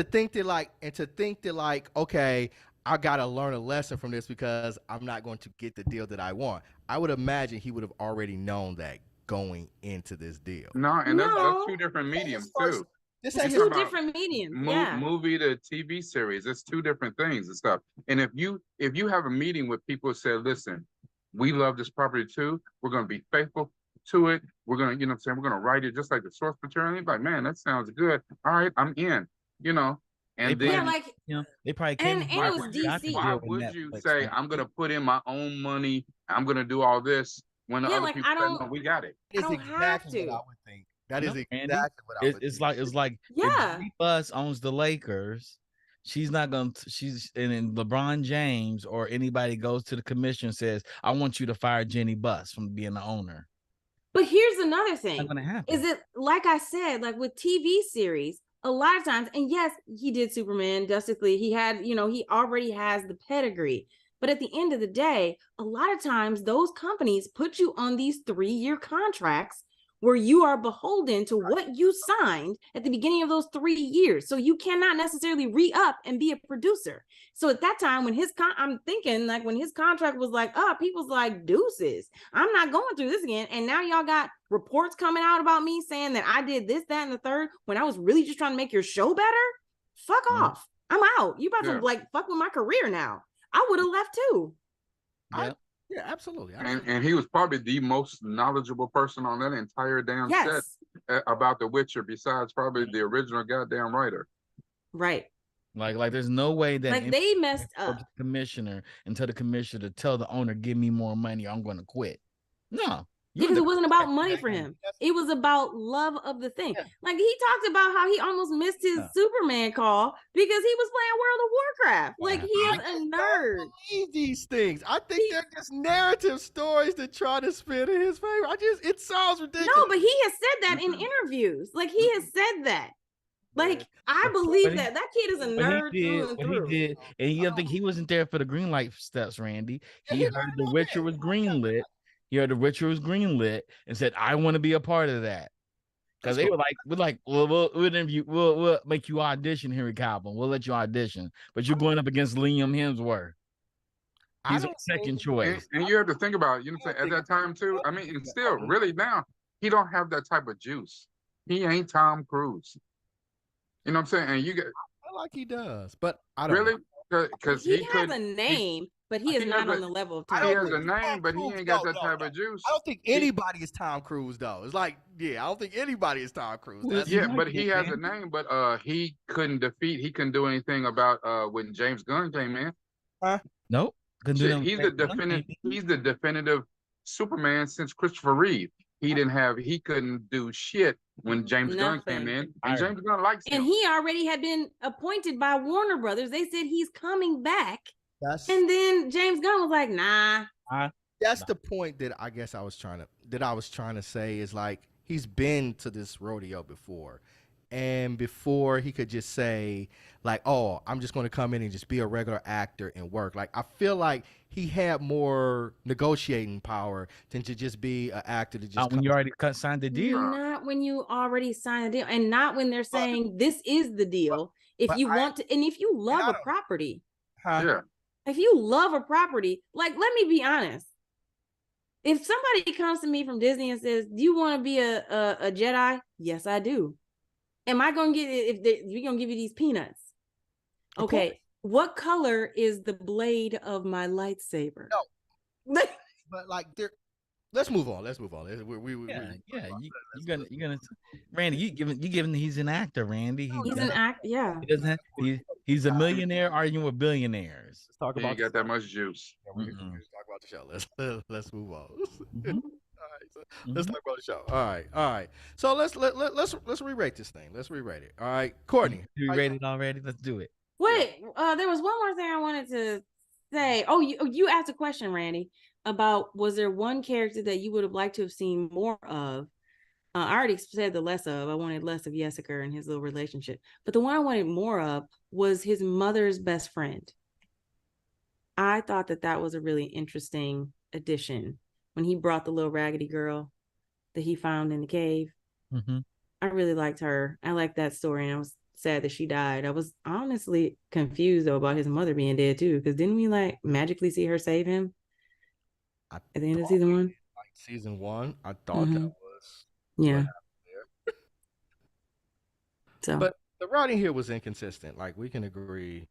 think that like, okay, I gotta learn a lesson from this because I'm not going to get the deal that I want. I would imagine he would have already known that going into this deal. No, and that's 2 different mediums too. It's 2 different mediums. Movie to TV series. It's 2 different things and stuff. And if you have a meeting with people who say, listen, we love this property too. We're going to be faithful to it. We're going to, you know what I'm saying? We're going to write it just like the source material. And he's like, man, that sounds good. All right, I'm in, you know. And they then, they probably came. And it was DC. Why would you say, I'm going to put in my own money, I'm going to do all this when the other people say, no, we got it. It's exactly what I would think. That is exactly what I would think. It's like if Jenny Buss owns the Lakers, she's not going to, and then LeBron James or anybody goes to the commission and says, I want you to fire Jenny Buss from being the owner. But here's another thing. Not gonna happen. Is it like I said, like with TV series, a lot of times, and yes, he did Superman, Justice League. He had, he already has the pedigree. But at the end of the day, a lot of times those companies put you on these 3-year contracts where you are beholden to what you signed at the beginning of those 3 years. So you cannot necessarily re-up and be a producer. So at that time, when I'm thinking like when his contract was like up, he was like, deuces, I'm not going through this again. And now y'all got reports coming out about me saying that I did this, that, and the third, when I was really just trying to make your show better. Fuck off. I'm out. You about to like fuck with my career now. I would have left too. Yeah, absolutely. And he was probably the most knowledgeable person on that entire damn set about The Witcher, besides probably the original goddamn writer. Right. Like there's no way that like they messed up the commissioner and tell the commissioner to tell the owner, give me more money or I'm going to quit. No. Because it wasn't about money for him. It was about love of the thing. Like he talked about how he almost missed his Superman call because he was playing World of Warcraft. Like he is a nerd. I believe these things. I think they're just narrative stories that try to spin in his favor. it sounds ridiculous. No, but he has said that in interviews. Like he has said that. Like I believe that kid is a nerd through and through. He did, and you don't think he wasn't there for the green light steps, Randy? He heard The Witcher was greenlit. He heard The Witcher was greenlit and said, "I want to be a part of that." Because they were like, we'll make you audition, Henry Cavill. We'll let you audition, but you're going up against Liam Hemsworth. He's a second choice. And you have to think about it, you know what I'm saying, at that time too. I mean, and still, really now, he don't have that type of juice. He ain't Tom Cruise. You know what I'm saying? And you get. I like he does, but I don't. Really? Because he has a name, but he is not on the level of Tom Cruise. He has a name, but he ain't got that type of juice. I don't think anybody is Tom Cruise though. It's like, I don't think anybody is Tom Cruise. But he has a name, but he couldn't do anything about when James Gunn came in. Nope. He's the definitive Superman since Christopher Reeve. He couldn't do shit when James Gunn came in, and James Gunn likes him. And he already had been appointed by Warner Brothers. They said he's coming back. And then James Gunn was like, nah. That's the point that I guess I was trying to say is like, he's been to this rodeo before. and before he could just say like, "Oh, I'm just going to come in and just be a regular actor and work." Like I feel like he had more negotiating power than to just be an actor that just when you already signed the deal. Not when you already signed a deal, and not when they're saying this is the deal. If you want to, and if you love a property, Yeah. if you love a property, like, let me be honest. If somebody comes to me from Disney and says, "Do you want to be a Jedi?" Yes, I do. Am I gonna get it if we're gonna give you these peanuts? Okay, what color is the blade of my lightsaber? No. But like let's move on. Let's move on. You're gonna Randy, you giving he's an actor, Randy. He's an actor, yeah. He doesn't have, he's a millionaire arguing with billionaires. Let's talk He about ain't got that much juice. We're gonna talk about the show. Let's move on. Mhm. All right, so let's talk about the show. All right. So let's re-rate this thing. Let's re-rate it. All right, Courtney. You rated already? Let's do it. Wait, there was one more thing I wanted to say. Oh, you asked a question, Randy, about was there one character that you would have liked to have seen more of? I already said the less of. I wanted less of Jessica and his little relationship. But the one I wanted more of was his mother's best friend. I thought that was a really interesting addition when he brought the little raggedy girl that he found in the cave. Mm-hmm. I really liked her. I liked that story, and I was sad that she died. I was honestly confused though about his mother being dead too, because didn't we like magically see her save him at the end of season 1? Like season 1, I thought that was So, but the writing here was inconsistent. Like we can agree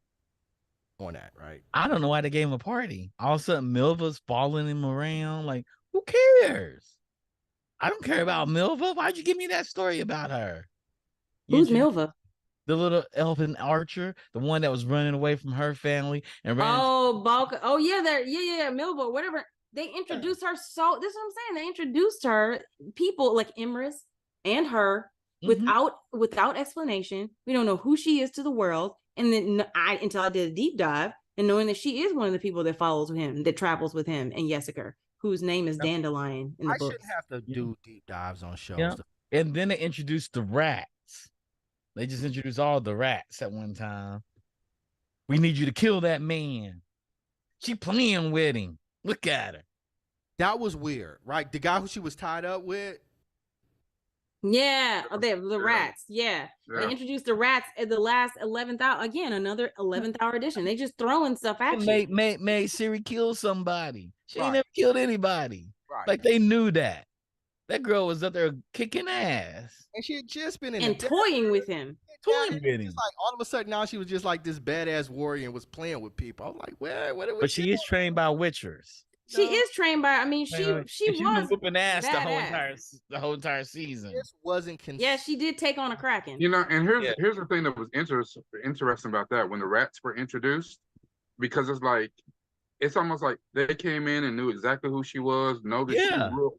on that, right? I don't know why they gave him a party. All of a sudden, Milva's following him around. Like, who cares? I don't care about Milva. Why'd you give me that story about her? Who's Milva? The little elfin archer, the one that was running away from her family and ran. Oh, Balka. Oh, yeah, Milva, whatever. They introduced her. So this is what I'm saying. They introduced her, people like Imris and her, without explanation. We don't know who she is to the world. And then until I did a deep dive and knowing that she is one of the people that follows him, that travels with him and Jessica, whose name is Dandelion in the book. I shouldn't have to do deep dives on shows. Yeah. And then they introduced the rats. They just introduced all the rats at one time. We need you to kill that man. She playing with him. Look at her. That was weird, right? The guy who she was tied up with. Yeah, the rats. Yeah. They introduced the rats at the last 11th hour. Again, another 11th hour edition. They just throwing stuff at you. Made Siri kill somebody. She ain't never killed anybody. Right. Like they knew that. That girl was up there kicking ass. And she had just been toying with him. Toying with him. Like all of a sudden now she was just like this badass warrior and was playing with people. I was like, what but she is trained by witchers. She is trained by. I mean, she was whooping ass the whole entire season. This wasn't. Yeah, she did take on a kraken. You know, and here's the thing that was interesting about that when the rats were introduced, because it's almost like they came in and knew exactly who she was, know that she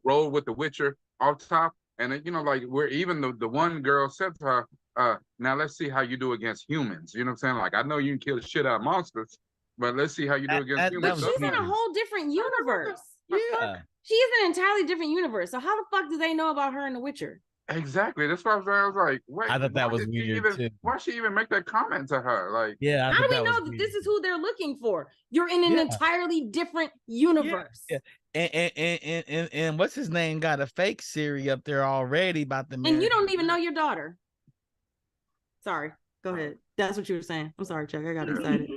rolled with the Witcher off top, and then, like where even the one girl said to her, "Now let's see how you do against humans." You know what I'm saying? Like, I know you can kill the shit out of monsters, but let's see how you do against humans. She's in a whole different universe. Yeah. She is an entirely different universe. So how the fuck do they know about her in The Witcher? Exactly. That's what I was saying. I was like, wait. I thought that was weird too. Why'd she even make that comment to her? Like, yeah. How do we know that this is who they're looking for? You're in an entirely different universe. Yeah. And what's his name got a fake Siri up there already about the and you don't even know your daughter. Sorry. Go ahead. That's what you were saying. I'm sorry, Chuck. I got excited.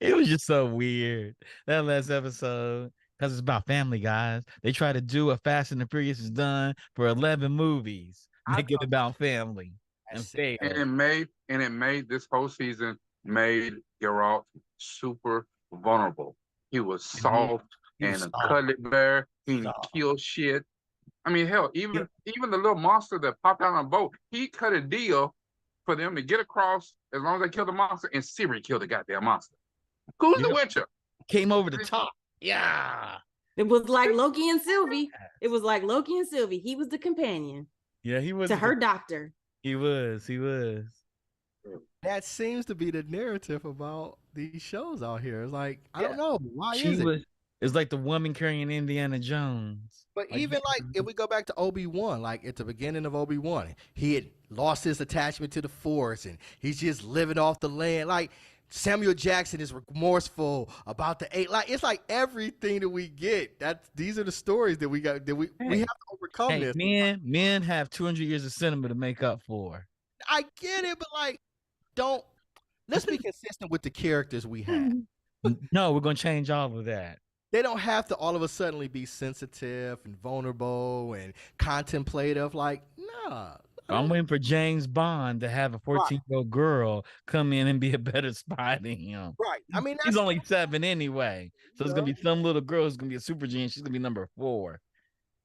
It was just so weird, that last episode, because it's about family, guys. They try to do what Fast and the Furious has done for 11 movies. Make it about family and fail. And it made this whole season made Geralt super vulnerable. He was soft and a cuddly bear. He killed shit. I mean, hell, even the little monster that popped out on a boat, he cut a deal for them to get across as long as they kill the monster, and Siri killed the goddamn monster. Who's the Witcher? Came over the top. Yeah. It was like Loki and Sylvie. He was the companion. Yeah, he was to her doctor. He was. That seems to be the narrative about these shows out here. It's like, I don't know. Why is it? It's like the woman carrying Indiana Jones. But Like, even like if we go back to Obi-Wan, like at the beginning of Obi-Wan, he had lost his attachment to the Force and he's just living off the land. Like Samuel Jackson is remorseful about the eight. Like it's like everything that we get. These are the stories that we got that we have to overcome hey, this. men have 200 years of cinema to make up for. I get it, but like let's be consistent with the characters we have. No, we're gonna change all of that. They don't have to all of a sudden be sensitive and vulnerable and contemplative. Like, nah. I'm waiting for James Bond to have a 14-year-old girl come in and be a better spy than him. Right. I mean, He's only 7 anyway. So it's gonna be some little girl who's gonna be a super genius. She's gonna be number 4.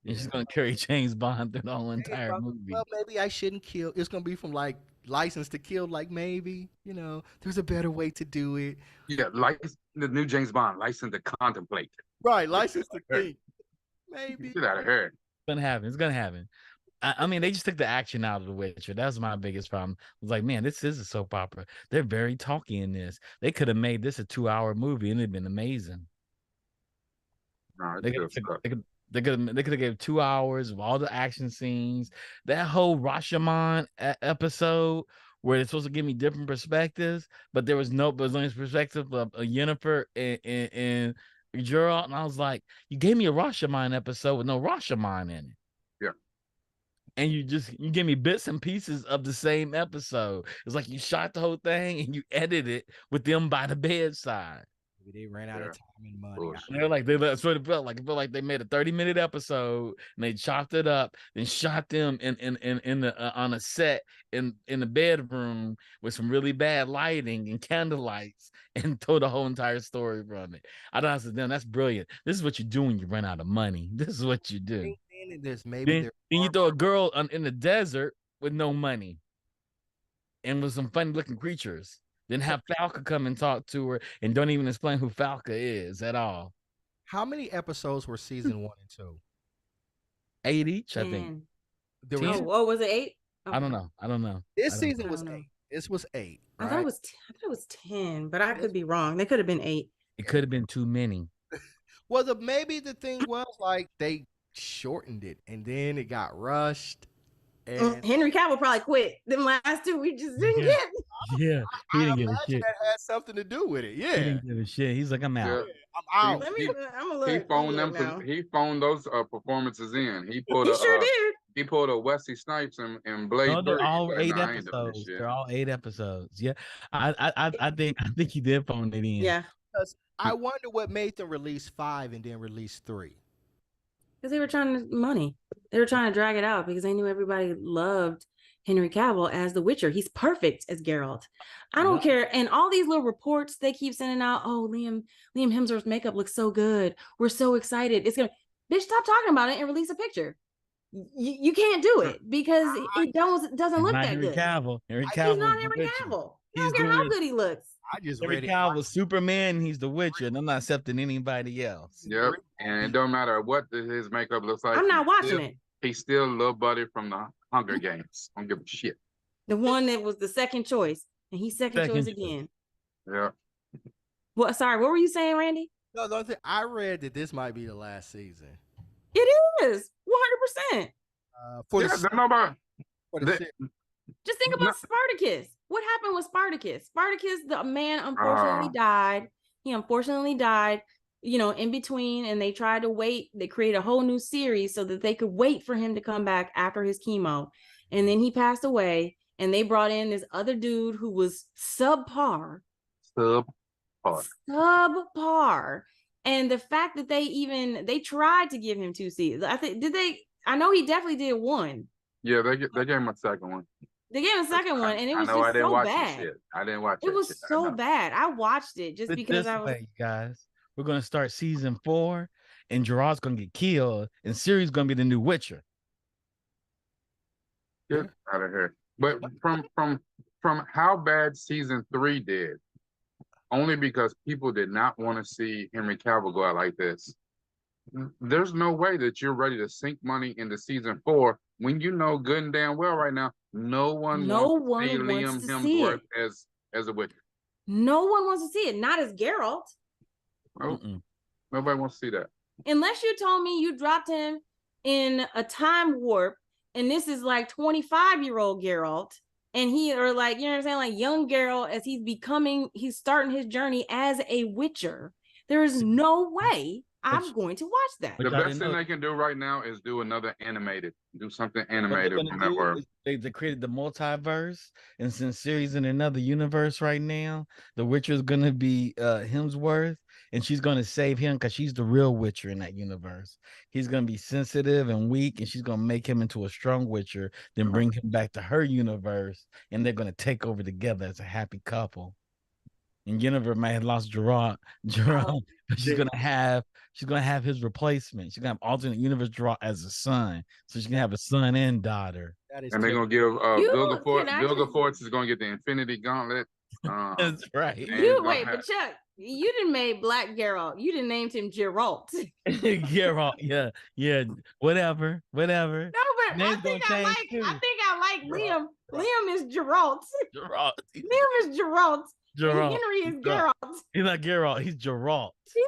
And she's gonna carry James Bond through the whole entire movie. Well, maybe I shouldn't kill. It's gonna be from like License to Kill. Like maybe there's a better way to do it. Yeah, like the new James Bond, License to Contemplate. Right, License to Think. Maybe. Get out of here. It's gonna happen. I mean, they just took the action out of The Witcher. That was my biggest problem. I was like, man, this is a soap opera. They're very talky in this. They could have made this a 2-hour movie and it'd been amazing. No, They could have gave 2 hours of all the action scenes. That whole Rashomon episode where it's supposed to give me different perspectives, but there was only perspective of Yennefer and Geralt, and I was like, you gave me a Rashomon episode with no Rashomon in it. Yeah. And you give me bits and pieces of the same episode. It's like you shot the whole thing and you edited it with them by the bedside. They ran out of time and money. That's what it felt like. It felt like they made a 30-minute episode and they chopped it up and shot them in the on a set in the bedroom with some really bad lighting and candlelights and told the whole entire story from it. I said, damn, that's brilliant. This is what you do when you run out of money. This is what you do. Then you throw a girl in the desert with no money and with some funny looking creatures. Then have Falca come and talk to her and don't even explain who Falca is at all. How many episodes were season 1 and 2? 8 each, I think. Was it 8? Okay. I don't know. This season was 8. This was 8. Right? I thought it was 10, but I could be wrong. They could have been 8. It could have been too many. Well, maybe the thing was like they shortened it and then it got rushed. And Henry Cavill probably quit. Them last 2 we just didn't get. Yeah, he didn't give a shit. That had something to do with it. Yeah, he didn't give a shit. He's like, I'm out. Yeah. I'm out. He phoned those performances in. He sure did. He pulled a Wesley Snipes and Blade. No, they're all like, 8 episodes. They're all 8 episodes. Yeah, I think he did phone it in. Yeah, because I wonder what made them release 5 and then release 3. Because they were trying to money. They were trying to drag it out because they knew everybody loved Henry Cavill as the Witcher. He's perfect as Geralt. I don't care. And all these little reports they keep sending out. Oh, Liam Hemsworth's makeup looks so good. We're so excited. It's gonna, bitch, stop talking about it and release a picture. You can't do it because it doesn't look that Henry good. Cavill. He's not Henry Cavill. I don't care how good he looks. I just Henry read it. Cavill was Superman. He's the Witcher, and I'm not accepting anybody else. Yep, and it don't matter what his makeup looks like. I'm not watching it. He's still a little buddy from the Hunger Games. I don't give a shit. The one that was the second choice, and he's second choice again. Yeah. What? Sorry, what were you saying, Randy? No, the thing, I read that this might be the last season. It is 100%. Just think about Spartacus. What happened with Spartacus? Spartacus, the man unfortunately died. He unfortunately died, in between, and they tried to wait. They created a whole new series so that they could wait for him to come back after his chemo. And then he passed away, and they brought in this other dude who was subpar. And the fact that they tried to give him 2 seasons. I know he definitely did 1. Yeah, they gave him a second one. They gave him a second one, and it was just so bad. I didn't watch it. It was so bad. I watched it just because I was. Guys, we're gonna start season 4, and Gerard's gonna get killed, and Ciri's gonna be the new Witcher. Get out of here! But from how bad season 3 did, only because people did not want to see Henry Cavill go out like this. There's no way that you're ready to sink money into season 4 when you know good and damn well right now no one wants to see Liam Hemsworth as a Witcher. No one wants to see it. Not as Geralt. Oh. Nobody wants to see that. Unless you told me you dropped him in a time warp and this is like 25-year-old Geralt and he, or like, you know what I'm saying? Like young Geralt as he's starting his journey as a Witcher. There is no way I'm going to watch that. The best thing they can do right now is do something animated from that world. They created the multiverse, and since Ciri's in another universe right now, the Witcher is gonna be Hemsworth, and she's gonna save him because she's the real Witcher in that universe. He's gonna be sensitive and weak, and she's gonna make him into a strong Witcher, then bring him back to her universe, and they're gonna take over together as a happy couple. And Yennefer might have lost Geralt, but she's gonna have his replacement. She's gonna have alternate universe Geralt as a son, so she can have a son and daughter. And they're gonna give Vilgefortz is gonna get the Infinity Gauntlet. That's right. But Chuck, you didn't made Black Geralt. You didn't named him Geralt. Geralt, yeah, whatever. No, but I think I like Liam. Liam is Geralt. Liam is Geralt. Geralt. Henry is Geralt. He's not Geralt. He's Geralt. He's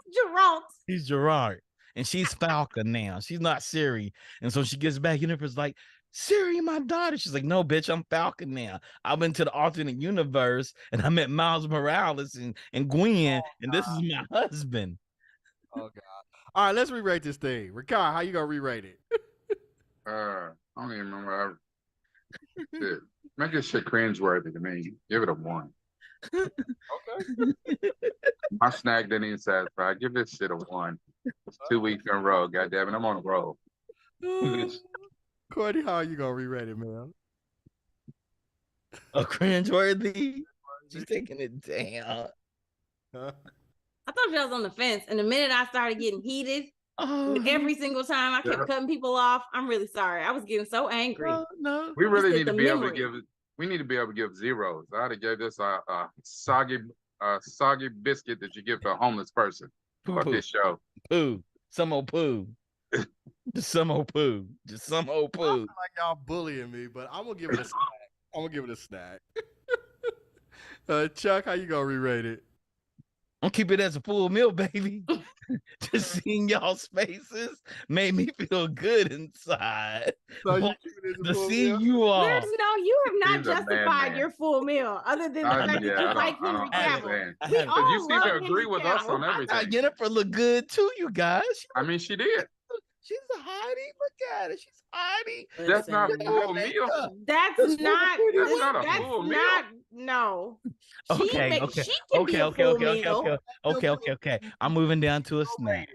He's Gerard. And she's Falcon now. She's not Ciri. And so she gets back. Yennefer's like, Ciri, my daughter. She's like, no, bitch, I'm Falcon now. I went to the alternate universe and I met Miles Morales and Gwen, and this is my husband. Oh, God. All right, let's re-rate this thing. Ricard, how you going to re-rate it? I don't even remember. Make this shit cringeworthy to me. Give it a 1. Okay. My snack didn't even satisfy. Give this shit a 1. It's 2 weeks in a row. God damn it, I'm on a roll. Courtney, how are you gonna re-rate it, man? A cringeworthy? She's taking it down. I thought you was on the fence, and the minute I started getting heated, every single time I kept cutting people off. I'm really sorry. I was getting so angry. No. We really need to be able to give. We need to be able to give zeros. I'd have gave this a soggy biscuit that you give to a homeless person. Fuck this show. Poo. Some old poo. Just some old poo. Just some old poo. I feel like y'all bullying me, but I'm gonna give it a snack. I'm gonna give it a snack. Chuck, how you gonna re-rate it? I'm keep it as a full meal, baby. Just seeing y'all's faces made me feel good inside. So to see you all. No, you have not justified your full meal, other than the fact that you like Henry Cavill. We all you seem to agree with us on everything. I get it for look good too, you guys. I mean, she did. She's a hottie. Look at her. She's hottie. That's not a full meal. That's not a full meal. No. Okay. I'm moving down to a snack.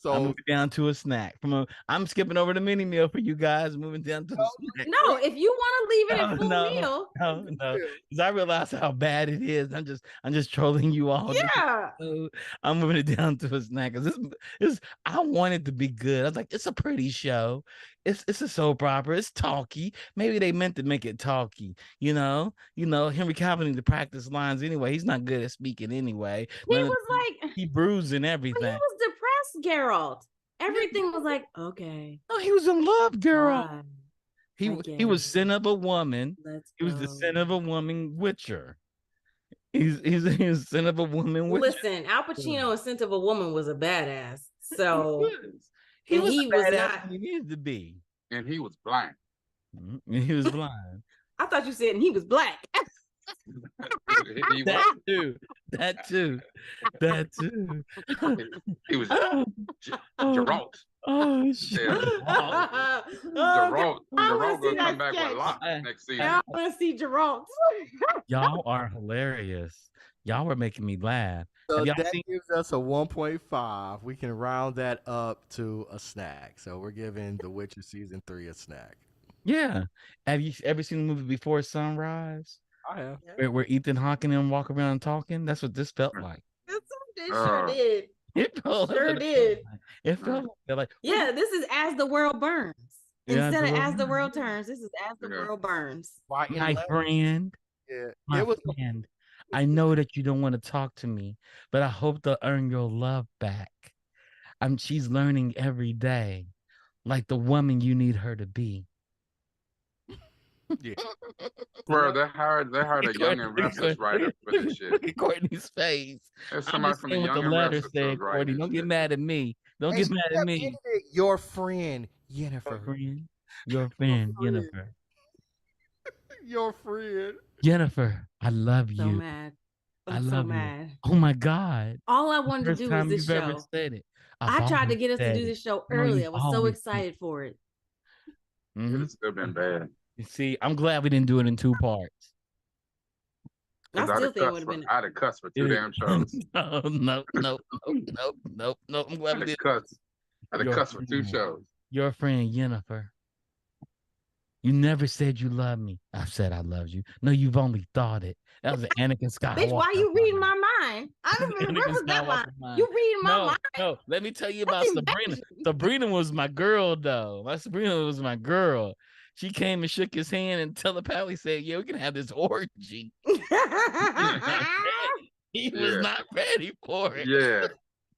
So I'm moving down to a snack. I'm skipping over the mini meal for you guys. Moving down to the snack. No, if you want to leave it at full meal. No. Because I realize how bad it is. I'm just trolling you all. Yeah. I'm moving it down to a snack. Cause I want it to be good. I was like, it's a pretty show. It's a soap opera. It's talky. Maybe they meant to make it talky. You know, Henry Cavill needs to practice lines anyway. He's not good at speaking anyway. He was like Hebrews and everything. He was depressed, Geralt. Everything was like, okay. No, he was in love, Geralt. Fine. He was sin of a woman. He was go. the sin of a woman Witcher. He's sin of a woman Witcher. Listen, Al Pacino in Scent of a Woman was a badass. So he was not. He needed to be. And he was blind. And he was blind. I thought you said and he was black. That too. He was Geralt. Oh shit. Geralt gonna come back with a lot next season. I want to see Geralt. Y'all are hilarious. Y'all were making me laugh. So that gives us a 1.5. We can round that up to a snack. So we're giving The Witcher season 3 a snack. Yeah. Have you ever seen the movie Before Sunrise? I have. Where Ethan Hawke and them walk around talking? That's what this felt like. It sure did. It felt did. It felt like yeah, this is As the World Burns. Yeah, Instead of As the World Turns, this is As the World Burns. My friend. Yeah. My friend. I know that you don't want to talk to me, but I hope to earn your love back. She's learning every day, like the woman you need her to be. Yeah. Bro, they hired a young and restless writer for this shit. Look at Courtney's face. There's I'm somebody just from the saying what the Young and letter Restless said, was writing Courtney. this Don't get shit. mad at me. Don't And get she mad at kept me. ending it, your friend, Jennifer. Your friend, friend. Jennifer. Your friend. Jennifer, I love So you. mad. I I'm so love you. mad. Oh my God. All I The wanted to first do was time this you've ever show. said it. I tried to always get us to said do it. this show No, early. you've I was so always said it. excited for it. Mhm. It's still been bad. You see, I'm glad we didn't do it in 2 parts. I Because still think it would have been. I'd have cussed for 2 damn shows. No. I'm glad I'd we have did. cussed. I'd have Your cussed for 2 friend. shows. Your friend Jennifer. You never said you love me. I've said I love you. No, you've only thought it. That was an Anakin Skywalker. Bitch, why you reading line. my mind? I don't Anakin remember where was that line. Skywalker line. You reading my No, mind? no. Let me tell you about That's Sabrina. invasion. Sabrina was my girl, though. My Sabrina was my girl. She came and shook his hand and telepathically said, "Yeah, we can have this orgy." He was Yeah. not ready for it. Yeah.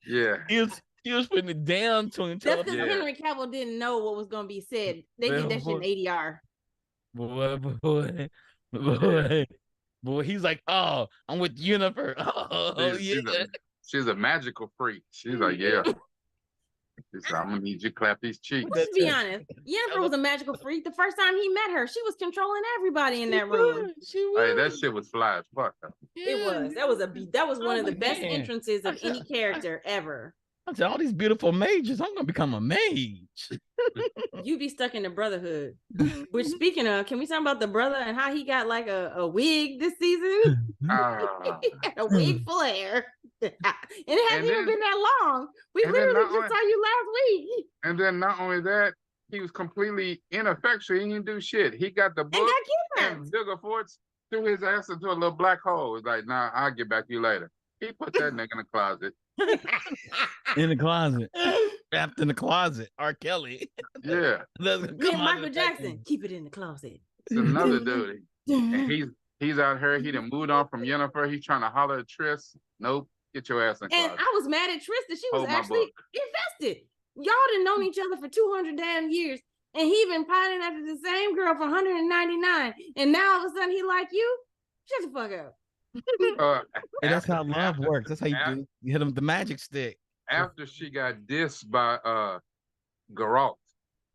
Yeah. He was putting it down to him. That's because Yeah. Henry Cavill didn't know what was going to be said. They did that shit in ADR. Boy, he's like, oh, I'm with Jennifer. Oh, She's a magical freak. She's like, yeah. She said, I'm gonna need you to clap these cheeks. Let's be honest. Jennifer was a magical freak. The first time he met her, she was controlling everybody in that room. Hey, that shit was fly as fuck. It was. That was one of the best man. entrances of any character ever. I said, all these beautiful mages, I'm gonna become a mage. You be stuck in the Brotherhood. Which, speaking of, can we talk about the brother and how he got like a wig this season? He had a wig full of hair. And it hasn't even been that long. We literally just saw you last week. And then not only that, he was completely ineffectual. He didn't do shit. He got the book And got and kidnapped. Bigger Forts threw his ass into a little black hole. It's like, nah, I'll get back to you later. He put that nigga in the closet. In the closet. Wrapped in the closet. R. Kelly. Yeah. Me and Michael Jackson, keep it in the closet. It's another dude. And he's out here. He done moved on from Jennifer. He's trying to holler at Triss. Nope. Get your ass in the And closet. I was mad at Trista. She was Hold my actually book. invested. Y'all done known each other for 200 damn years. And he been pining after the same girl for 199. And now all of a sudden he like you? Shut the fuck up. And that's how love works. That's how you hit him with the magic stick. After she got dissed by Geralt,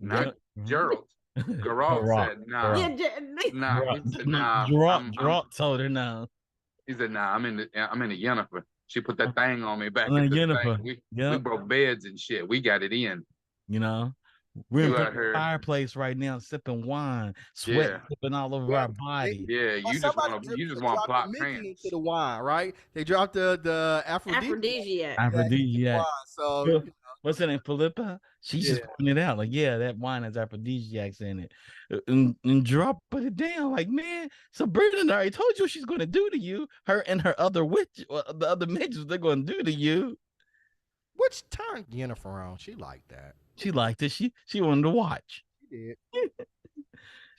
not Gerald. Geralt said, nah. Geralt told her no. He said, nah, I'm in the Yennefer. She put that thing on me back in in the Yennefer. thing. We broke beds and shit. We got it in. You know? We're in You front out of the here. fireplace right now, sipping wine, sweat dripping all over our body. Yeah, you just want to plot pants. Into the wine, right? They dropped the Aphrodisiac. Aphrodisiac. So you know. What's her name? Philippa? She's just putting it out. Like, yeah, that wine has aphrodisiacs in it. And drop put it down. Like, man, Sabrina already told you what she's gonna do to you. Her and her other witch, the other mages, they're gonna do to you. Which turned Jennifer on. She liked that. She liked it. She wanted to watch. She did.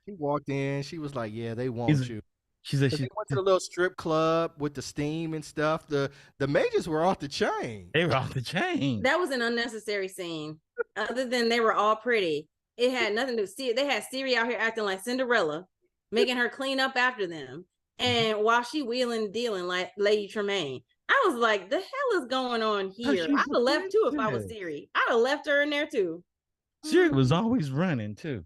She walked in. She was like, "Yeah, they want you." She said she went to the little strip club with the steam and stuff. The mages were off the chain. They were off the chain. That was an unnecessary scene. Other than they were all pretty, it had nothing to see. They had Siri out here acting like Cinderella, making her clean up after them, and while she wheeling dealing like Lady Tremaine. I was like, the hell is going on here? I'd have left too if I was Siri. I'd have left her in there too. Siri was always running too.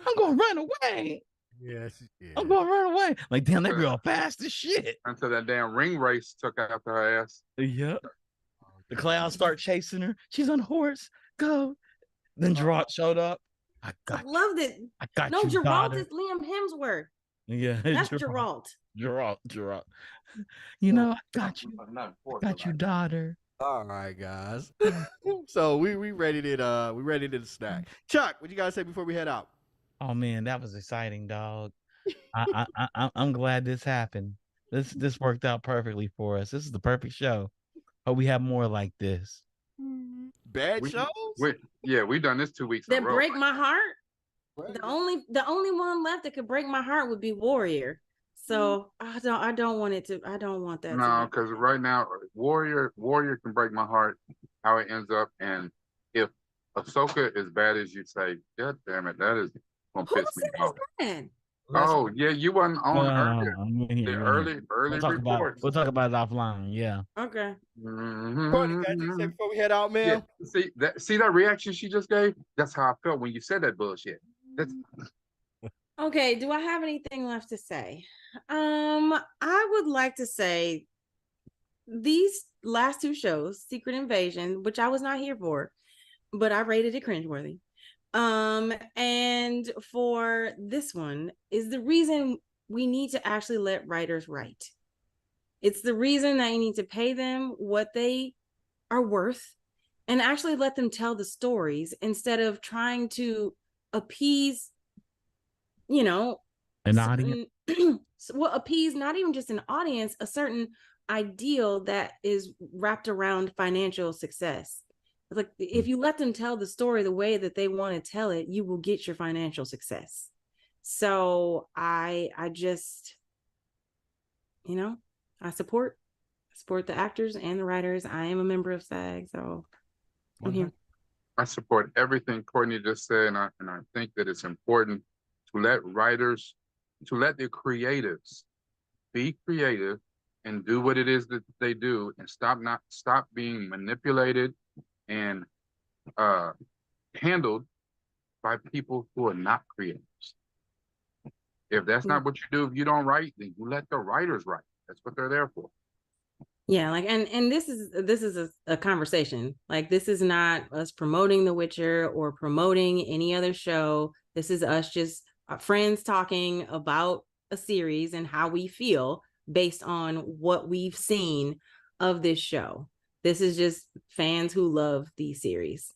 I'm gonna run away. Yes, I'm gonna run away. Like, damn, that girl fast as shit. Until that damn ring race took after her ass. Yep. The clouds start chasing her. She's on a horse. Go. Then Geralt showed up. I loved it. I got no, you, Geralt daughter. is Liam Hemsworth. Yeah, that's Geralt. Geralt. You know, I got you. I got you, daughter. All right, guys. So we ready to snack. Chuck, what you guys say before we head out? Oh man, that was exciting, dog. I'm glad this happened. This worked out perfectly for us. This is the perfect show. Hope we have more like this. Bad shows? We've done this 2 weeks that in a row. Break my heart. The only one left that could break my heart would be Warrior. So I don't want it to. I don't want that. No, because right now Warrior can break my heart. How it ends up, and if Ahsoka is bad as you say, God damn it, that is gonna piss me off. Oh yeah, you wasn't on earlier. I'm in here. The I'm in early here. early reports. We'll talk about it offline. Yeah. Okay. Courtney, got anything to say before we head out, Yeah, man? see that reaction she just gave? That's how I felt when you said that bullshit. That's Okay, do I have anything left to say? I would like to say these last two shows, Secret Invasion, which I was not here for, but I rated it cringeworthy. And for this one is the reason we need to actually let writers write. It's the reason that you need to pay them what they are worth and actually let them tell the stories instead of trying to appease, you know, An audience. well, appease not even just an audience, a certain ideal that is wrapped around financial success. Like if you let them tell the story the way that they want to tell it, you will get your financial success. So I just, I support the actors and the writers. I am a member of SAG, so I'm here. I support everything Courtney just said, and I think that it's important to let writers, to let the creatives be creative and do what it is that they do, and stop being manipulated and handled by people who are not creatives. If that's not what you do, if you don't write, then you let the writers write. That's what they're there for. Yeah, like and this is a conversation. Like this is not us promoting The Witcher or promoting any other show. This is us just friends talking about a series and how we feel based on what we've seen of this show. This is just fans who love these series.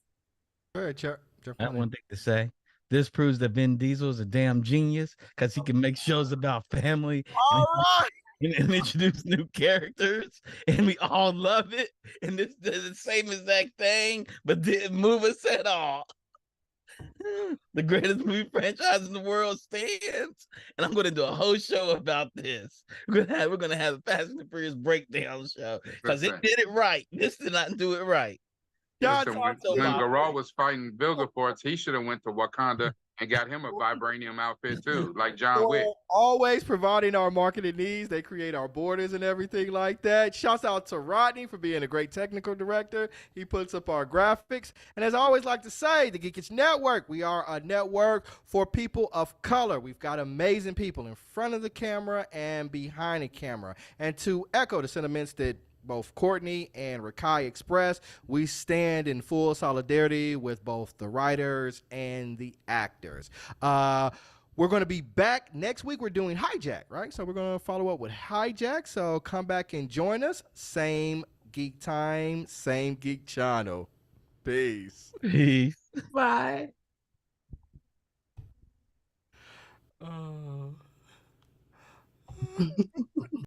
All right, Jeff. I have one thing to say. This proves that Vin Diesel is a damn genius because he can make shows about family All right. and introduce new characters, and we all love it. And this does the same exact thing, but didn't move us at all. The greatest movie franchise in the world stands, and I'm going to do a whole show about this. We're gonna have a Fast and the Furious breakdown show because it did it right. This did not do it right. Listen, when Garral was fighting Vilgefortz, he should have went to Wakanda and got him a vibranium outfit too, like John Wick. Always providing our marketing needs. They create our borders and everything like that. Shouts out to Rodney for being a great technical director. He puts up our graphics. And as I always like to say, the Geekish Network, we are a network for people of color. We've got amazing people in front of the camera and behind the camera. And to echo the sentiments that both Courtney and Rakai expressed, we stand in full solidarity with both the writers and the actors. We're going to be back next week. We're doing Hijack, right? So we're going to follow up with Hijack. So come back and join us. Same geek time, same geek channel. Peace. Peace. Bye.